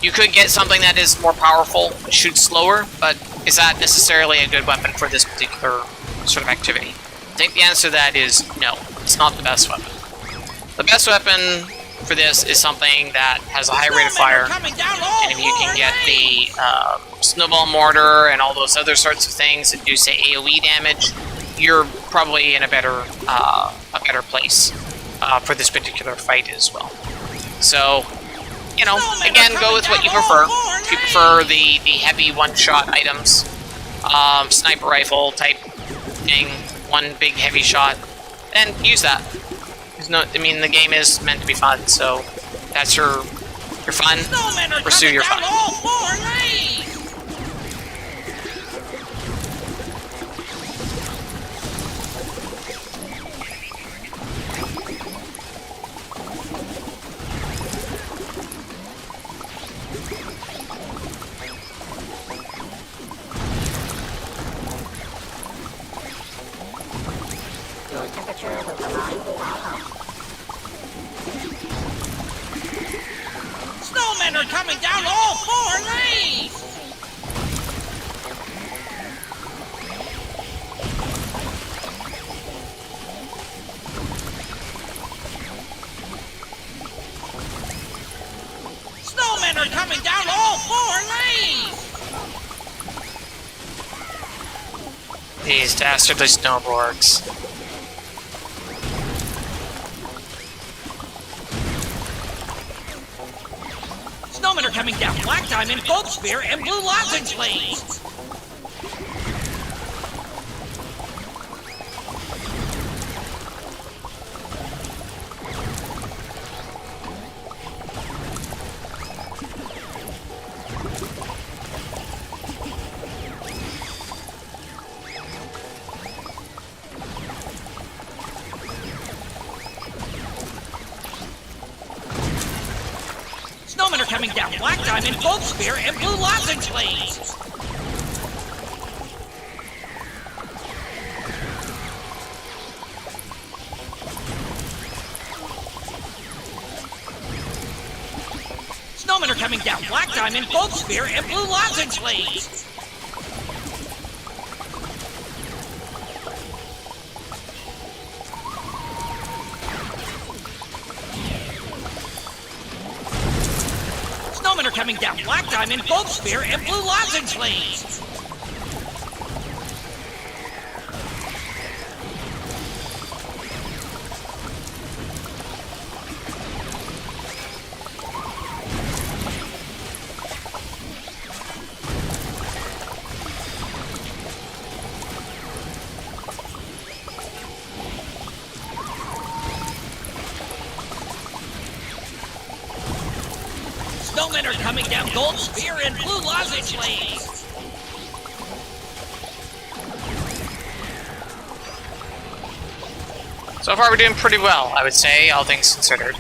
You could get something that is more powerful, shoots slower, but is that necessarily a good weapon for this particular sort of activity? I think the answer to that is no, it's not the best weapon. The best weapon for this is something that has a high rate of fire, and if you can get the snowball mortar and all those other sorts of things that do, say, AoE damage, you're probably in a better place for this particular fight as well. So, you know, again, go with what you prefer. If you prefer the heavy one-shot items, sniper rifle type thing, one big heavy shot, then use that. There's no, I mean, the game is meant to be fun, so that's your fun. Snowmen are Pursue coming your down fun. all 4 lanes! Snowmen are coming down all 4 lanes! Snowmen are coming down all 4 lanes! These dastardly snowboards. Snowmen are coming down Black Diamond, Gold Sphere, and Blue Lozenge lanes! Snowmen are coming down Black Diamond, Gold Sphere, and Blue Lozenge lanes! Snowmen are coming down Black Diamond, Gold Sphere, and Blue Lozenge lanes! Snowmen are coming down Black Diamond, Gold Sphere, and Blue Lozenge lanes! Snowmen are coming down Gold Sphere and Blue Lozenge lanes! So far, we're doing pretty well, I would say, all things considered.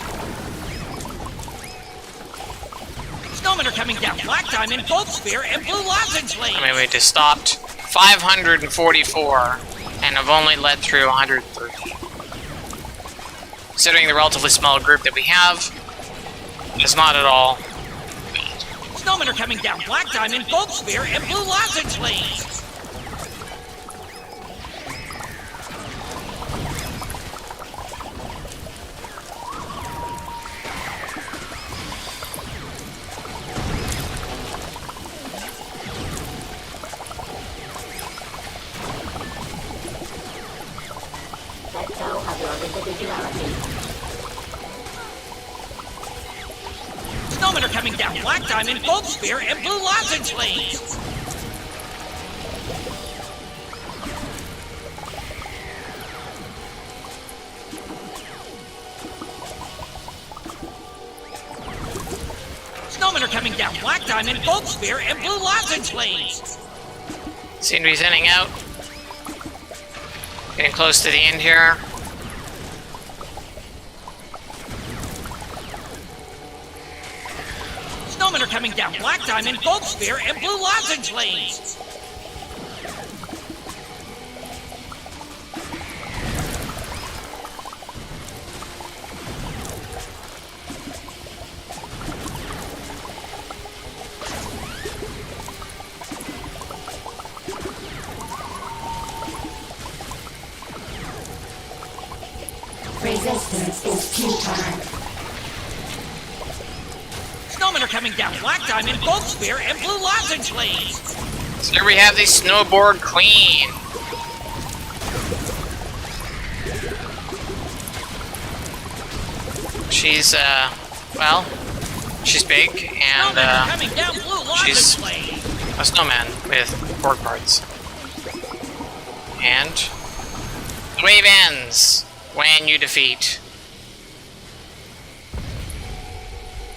Snowmen are coming down Black Diamond, Gold Sphere, and Blue Lozenge lanes! I mean, we just stopped 544 and have only led through 130. Considering the relatively small group that we have, it's not at all. Snowmen are coming down Black Diamond, Gold Sphere, and Blue Lozenge lanes! Snowmen are coming down Black Diamond, Gold Sphere, and Blue Lozenge lanes! Snowmen are coming down Black Diamond, Gold Sphere, and Blue Lozenge lanes! Seem to be thinning out. Getting close to the end here. Snowmen are coming down Black Diamond, Gold Sphere, and Blue Lozenge lanes! Resistance is futile. Snowmen are coming down Black Diamond, Gold Sphere, and Blue Lozenge lanes! So here we have the Snowboard Queen. She's, well, she's big, and, Snowmen are coming down Blue she's Lozenge lanes! a snowman with board parts. And the wave ends when you defeat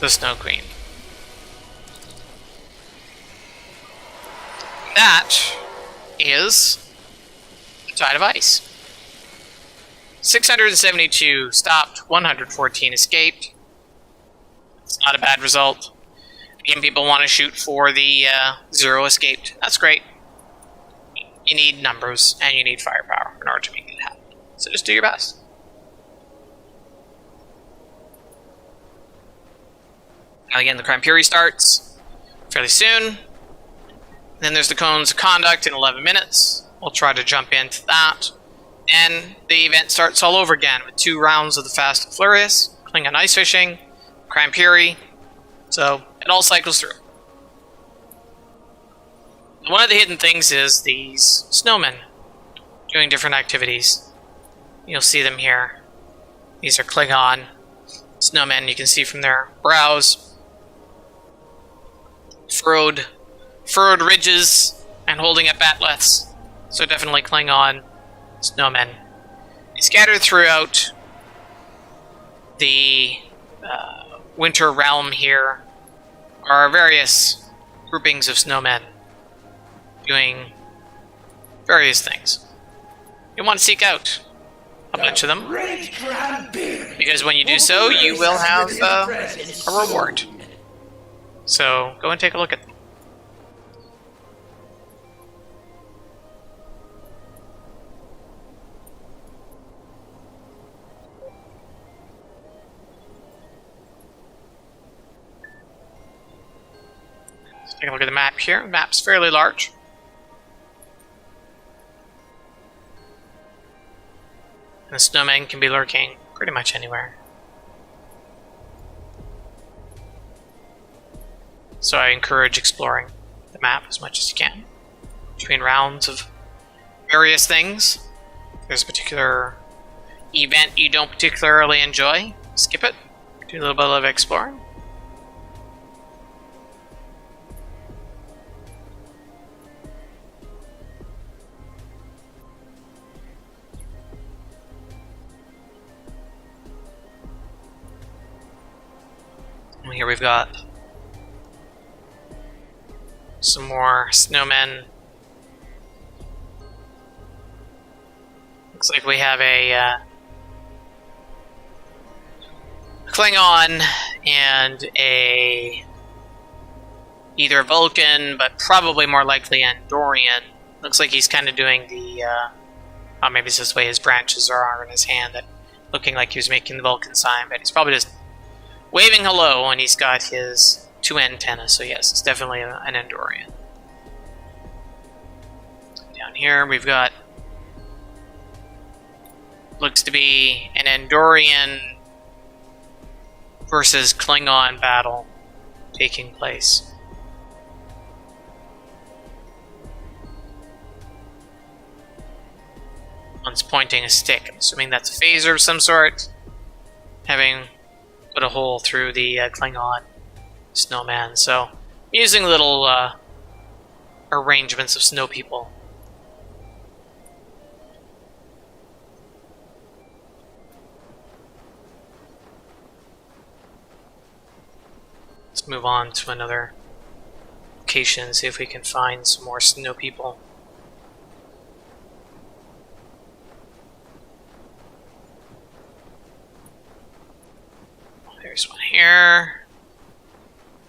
the Snow Queen. That is the Tide of Ice. 672 stopped, 114 escaped. It's not a bad result. Again, people want to shoot for the 0 escaped. That's great. You need numbers and you need firepower in order to make it happen. So just do your best. Now again, the Crime Fury starts fairly soon. Then there's the Cones of Conduct in 11 minutes. We'll try to jump into that. And the event starts all over again with 2 rounds of the Fast and Furious, Klingon Ice Fishing, Crime Fury. So it all cycles through. One of the hidden things is these snowmen doing different activities. You'll see them here. These are Klingon snowmen. You can see from their brows furrowed ridges and holding up batleths. So definitely Klingon snowmen. Scattered throughout the winter realm here are various groupings of snowmen doing various things. You want to seek out a bunch of them, because when you do so, you will have a reward. So go and take a look at them. Let's take a look at the map here. The map's fairly large. And the snowmen can be lurking pretty much anywhere. So I encourage exploring the map as much as you can. Between rounds of various things. If there's a particular event you don't particularly enjoy, skip it. Do a little bit of exploring. And here we've got some more snowmen. Looks like we have a Klingon and either a Vulcan, but probably more likely Andorian. Looks like he's kind of doing the oh, maybe it's this way his branches are in his hand, that looking like he was making the Vulcan sign, but he's probably just waving hello, and he's got his 2 antennas, so yes, it's definitely an Andorian. Down here we've got, looks to be an Andorian versus Klingon battle taking place. One's pointing a stick. I'm assuming that's a phaser of some sort, having put a hole through the Klingon snowman. So, using little arrangements of snow people. Let's move on to another location, see if we can find some more snow people. There's one here,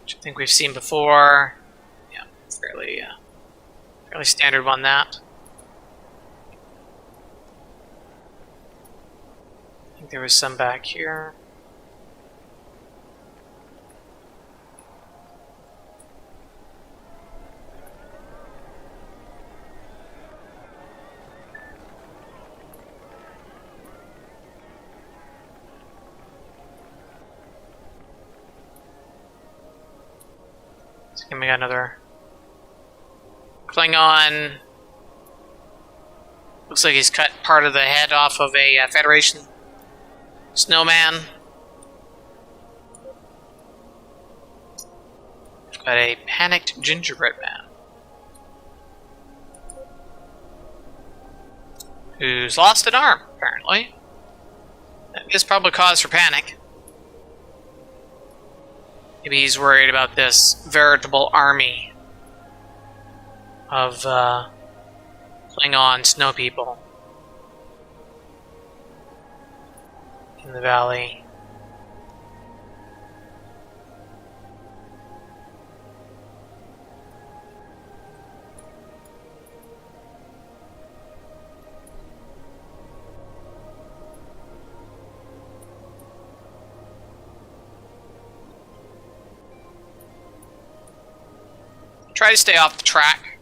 which I think we've seen before. Yeah, fairly standard one, that. I think there was some back here. And we got another Klingon. Looks like he's cut part of the head off of a Federation snowman. We've got a panicked gingerbread man who's lost an arm, apparently. That is probably cause for panic. Maybe he's worried about this veritable army of Klingon snow people in the valley. Try to stay off the track,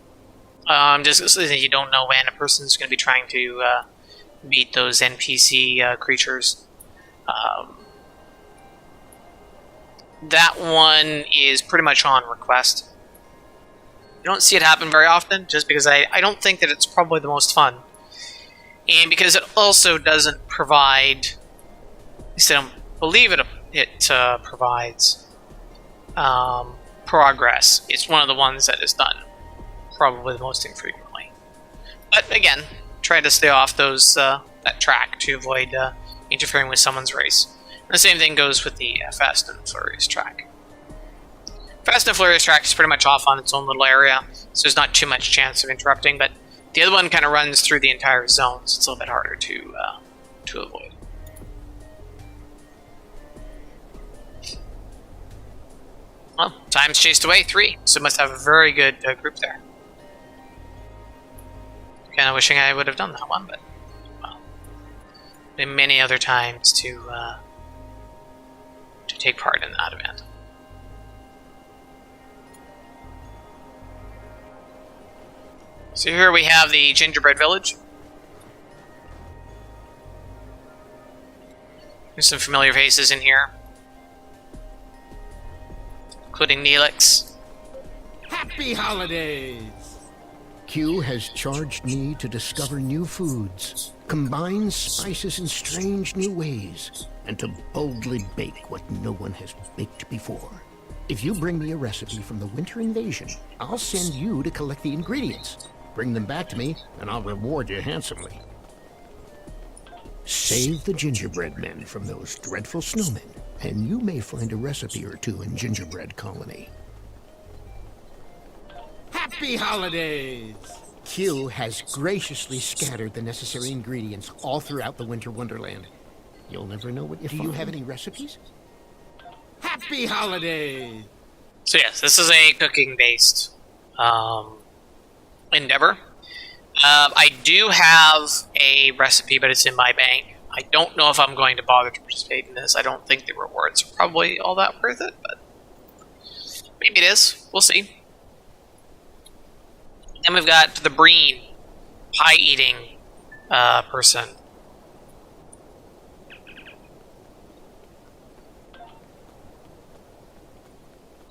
just so that you don't know when a person's going to be trying to beat those NPC creatures. That one is pretty much on request. You don't see it happen very often, just because I don't think that it's probably the most fun. And because it also doesn't provide, at least I don't believe it provides progress. It's one of the ones that is done probably the most infrequently. But again, try to stay off those that track to avoid interfering with someone's race. And the same thing goes with the Fast and Furious track. Fast and Furious track is pretty much off on its own little area, so there's not too much chance of interrupting, but the other one kind of runs through the entire zone, so it's a little bit harder to avoid. Well, time's chased away, 3, so must have a very good group there. Kind of wishing I would have done that one, but well, been many other times to take part in that event. So here we have the Gingerbread Village. There's some familiar faces in here, including Neelix. Happy holidays! Q has charged me to discover new foods, combine spices in strange new ways, and to boldly bake what no one has baked before. If you bring me a recipe from the Winter Invasion, I'll send you to collect the ingredients. Bring them back to me, and I'll reward you handsomely. Save the gingerbread men from those dreadful snowmen, and you may find a recipe or two in Gingerbread Colony. Happy holidays! Q has graciously scattered the necessary ingredients all throughout the Winter Wonderland. You'll never know what you find. Do you have any recipes? Happy holidays! So yes, this is a cooking-based endeavor. I do have a recipe, but it's in my bank. I don't know if I'm going to bother to participate in this. I don't think the rewards are probably all that worth it, but maybe it is. We'll see. Then we've got the Breen, pie-eating person.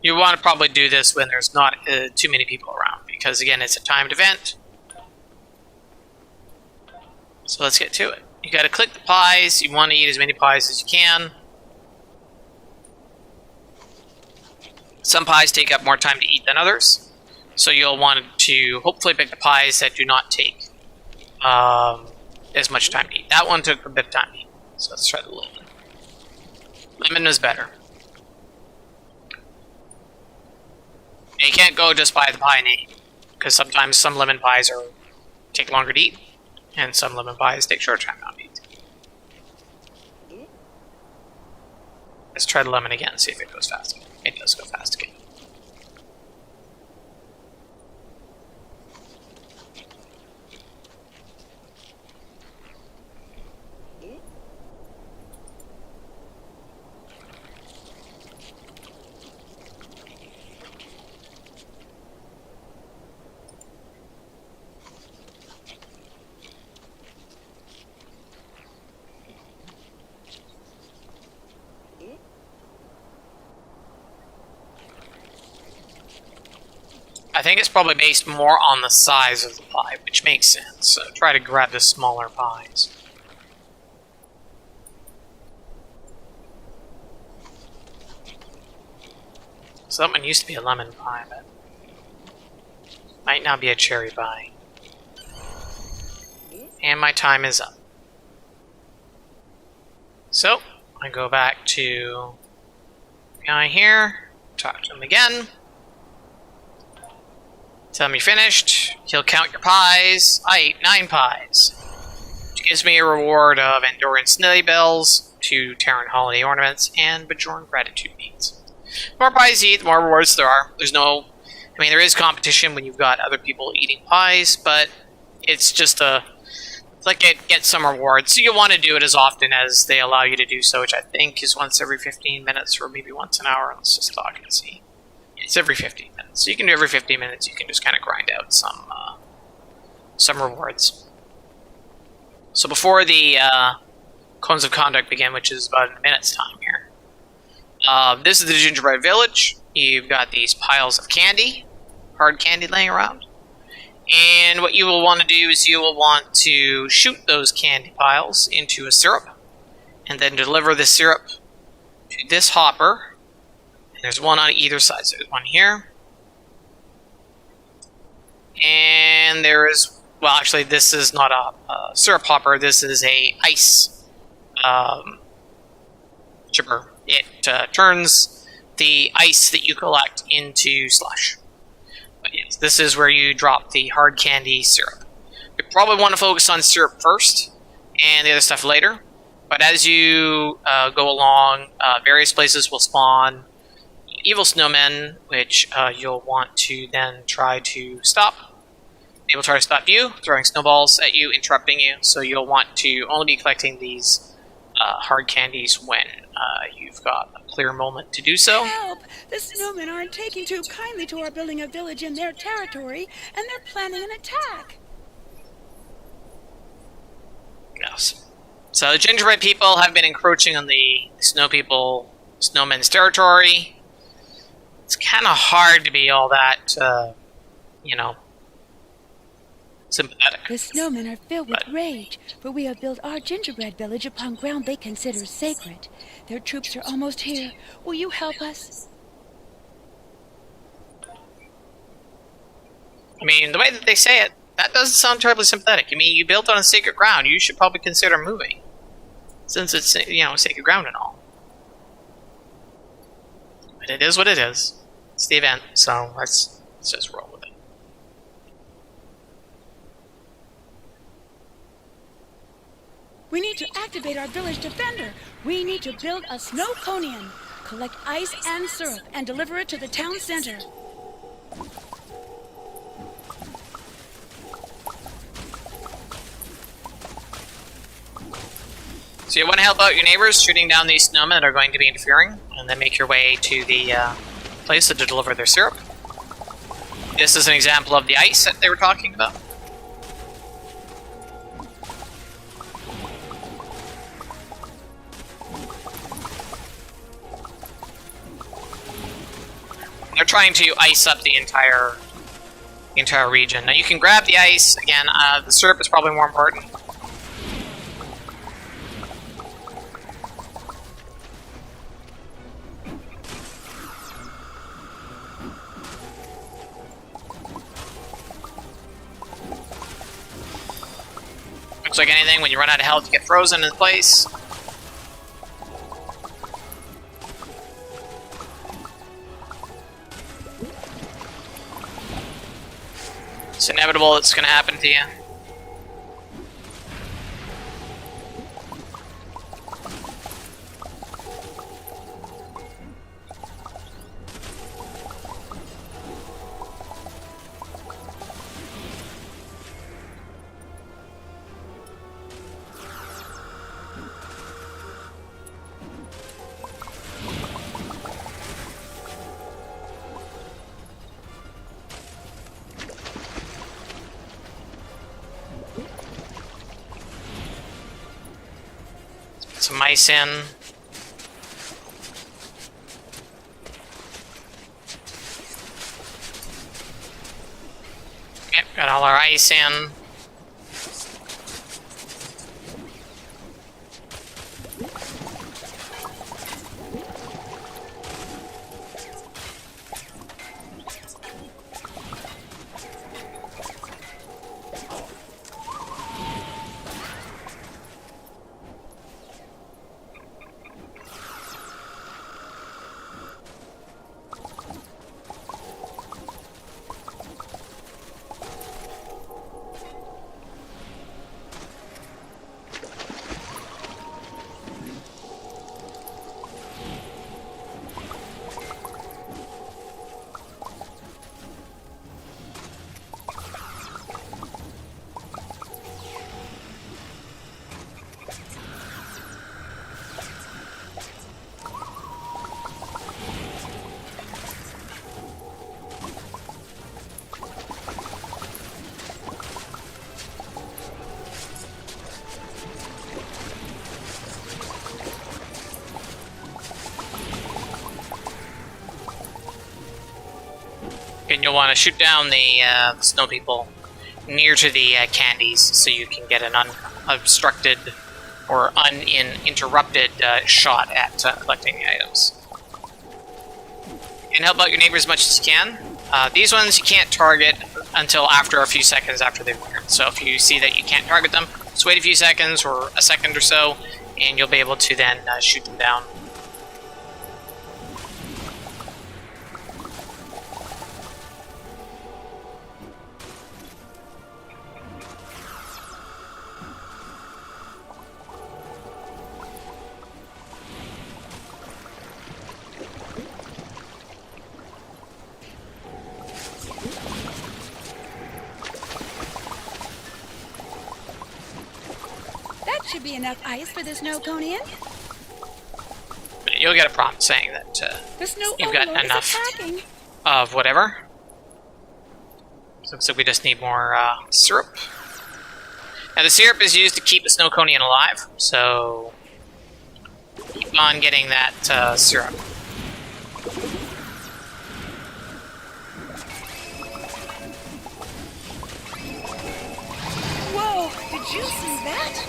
You want to probably do this when there's not too many people around, because again, it's a timed event. So let's get to it. You got to click the pies. You want to eat as many pies as you can. Some pies take up more time to eat than others, so you'll want to hopefully pick the pies that do not take as much time to eat. That one took a bit of time to eat, so let's try the lemon. Lemon was better. You can't go just by the pie name, because sometimes some lemon pies take longer to eat, and some lemon pies take shorter time to eat. Let's try the lemon again, see if it goes fast again. It does go fast again. I think it's probably based more on the size of the pie, which makes sense. So try to grab the smaller pies. So that one used to be a lemon pie, but might now be a cherry pie. And my time is up. So I go back to guy here. talk to him again. Tell him you finished. He'll count your pies. I ate 9 pies. Which gives me a reward of Andoran Snilly Bells, 2 Terran Holiday Ornaments, and Bajoran Gratitude Beads. The more pies you eat, the more rewards there are. There's no... I mean, there is competition when you've got other people eating pies, but it's just a... It's like it gets some rewards. So you want to do it as often as they allow you to do so, which I think is once every 15 minutes or maybe once an hour. Let's just talk and see. It's every 15 minutes. So you can do every 15 minutes. You can just kind of grind out some rewards. So before the Cones of Conduct begin, which is about in a minute's time here. This is the Gingerbread Village. You've got these piles of candy, hard candy laying around. And what you will want to do is you will want to shoot those candy piles into a syrup, and then deliver the syrup to this hopper. And there's one on either side. So there's one here. And there is, well, actually, this is not a syrup hopper. This is a ice chipper. It turns the ice that you collect into slush. But yes, this is where you drop the hard candy syrup. You probably want to focus on syrup first, and the other stuff later. But as you go along, various places will spawn evil snowmen, which you'll want to then try to stop. They will try to stop you, throwing snowballs at you, interrupting you. So you'll want to only be collecting these hard candies when you've got a clear moment to do so. Help! The snowmen aren't taking too kindly to our building a village in their territory, and they're planning an attack. Yes. So the gingerbread people have been encroaching on the snowmen's territory. It's kind of hard to be all that, sympathetic. The snowmen are filled with rage, for we have built our gingerbread village upon ground they consider sacred. Their troops are almost here. Will you help us? I mean, the way that they say it, that doesn't sound terribly sympathetic. I mean, you built on a sacred ground. You should probably consider moving, since it's, sacred ground and all. But it is what it is. It's the event, so let's just roll with it. We need to activate our village defender. We need to build a snow conian, collect ice and syrup, and deliver it to the town center. So you want to help out your neighbors shooting down these snowmen that are going to be interfering, and then make your way to the place to deliver their syrup. This is an example of the ice that they were talking about. They're trying to ice up the entire region. Now you can grab the ice again. The syrup is probably more important. Looks like anything, when you run out of health, you get frozen in place. It's inevitable it's going to happen to you. Some ice in. Yep, got all our ice in. And you'll want to shoot down the snow people near to the candies so you can get an unobstructed or uninterrupted shot at collecting the items. And help out your neighbors as much as you can. These ones you can't target until after a few seconds after they've appeared. So if you see that you can't target them, just wait a few seconds or a second or so, and you'll be able to then shoot them down. That should be enough ice for the Snowconian. You'll get a prompt saying that The snow you've got overlord enough is attacking. of whatever. So looks like we just need more syrup. Now the syrup is used to keep the Snowconian alive, so keep on getting that syrup. Whoa, did you see that?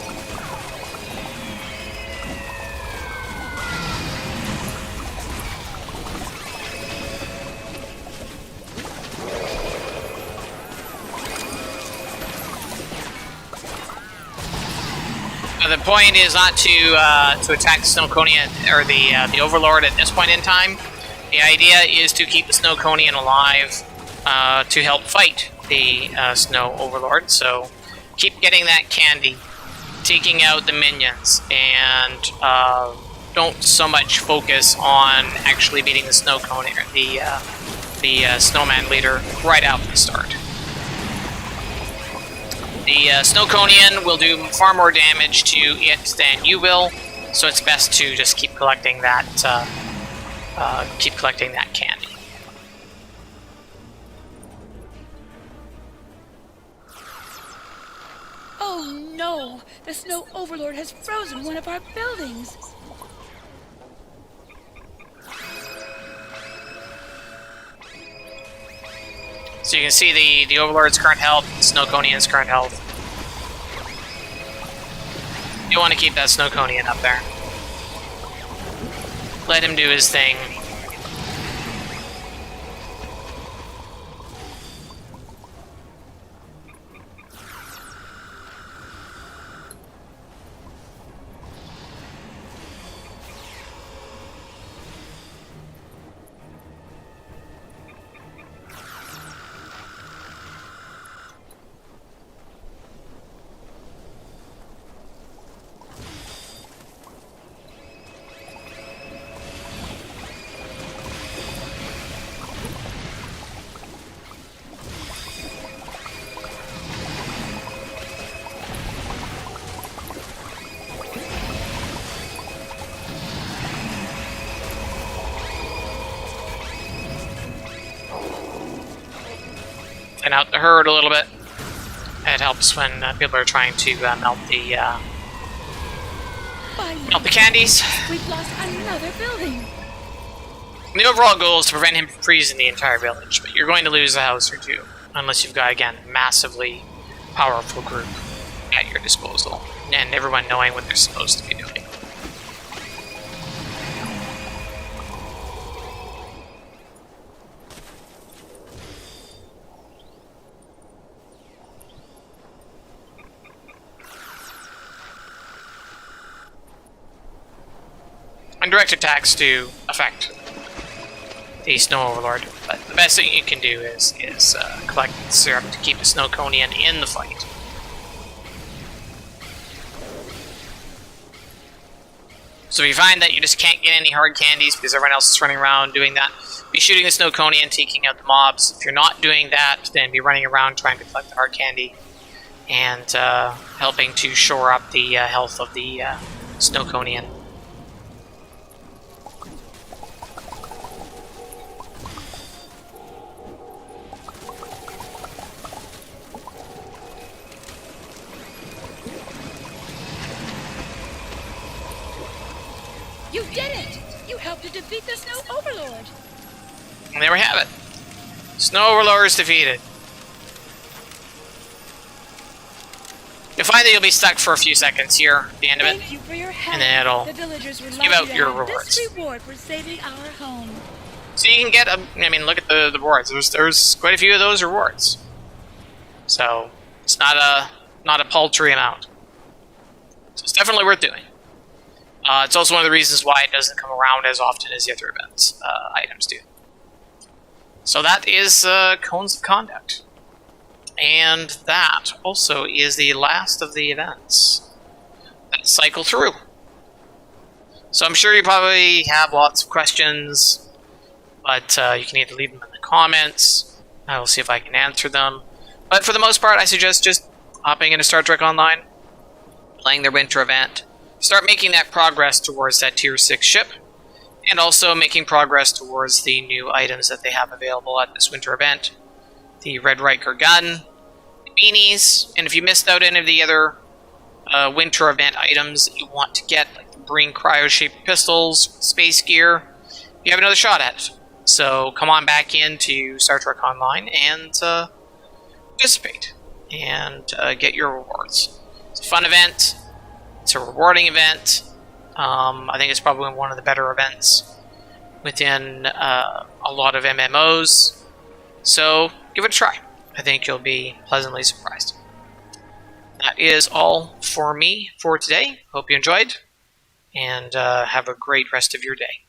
The point is not to attack the Snowconian or the Overlord at this point in time. The idea is to keep the Snowconian alive to help fight the Snow Overlord. So keep getting that candy, taking out the minions, and don't so much focus on actually beating the Snowconian, the Snowman leader right out the start. The Snowconian will do far more damage to it than you will, so it's best to just keep collecting that candy. Oh no! The Snow Overlord has frozen one of our buildings. So you can see the Overlord's current health, the Snowconian's current health. You want to keep that Snowconian up there. Let him do his thing. And out the herd a little bit. It helps when people are trying to melt the candies. We've lost another building. The overall goal is to prevent him from freezing the entire village, but you're going to lose a house or two, unless you've got, again, a massively powerful group at your disposal, and everyone knowing what they're supposed to be doing. And direct attacks do affect the Snow Overlord, but the best thing you can do is collect syrup to keep the Snowconian in the fight. So if you find that you just can't get any hard candies because everyone else is running around doing that, be shooting the Snowconian, taking out the mobs. If you're not doing that, then be running around trying to collect the hard candy and helping to shore up the health of the Snowconian. You did it! You helped to defeat the Snow Overlord. And there we have it. Snow Overlords defeated. You'll find that you'll be stuck for a few seconds here at the end of it. Thank you for your help. And then it'll the villagers would give love out to your have rewards. This reward for saving our home. So you can get, I mean, look at the rewards. There's quite a few of those rewards. So it's not a paltry amount. So it's definitely worth doing. It's also one of the reasons why it doesn't come around as often as the other events items do. So that is Cones of Conduct. And that also is the last of the events that cycle through. So I'm sure you probably have lots of questions, but you can either leave them in the comments. I will see if I can answer them. But for the most part, I suggest just hopping into Star Trek Online, playing their winter event, start making that progress towards that Tier 6 ship, and also making progress towards the new items that they have available at this winter event. The Red Riker gun, the beanies, and if you missed out any of the other winter event items that you want to get, like the Breen cryo-shaped pistols, space gear, you have another shot at it. So come on back into Star Trek Online and participate and get your rewards. It's a fun event. It's a rewarding event. I think it's probably one of the better events within a lot of MMOs. So give it a try. I think you'll be pleasantly surprised. That is all for me for today. Hope you enjoyed, and have a great rest of your day.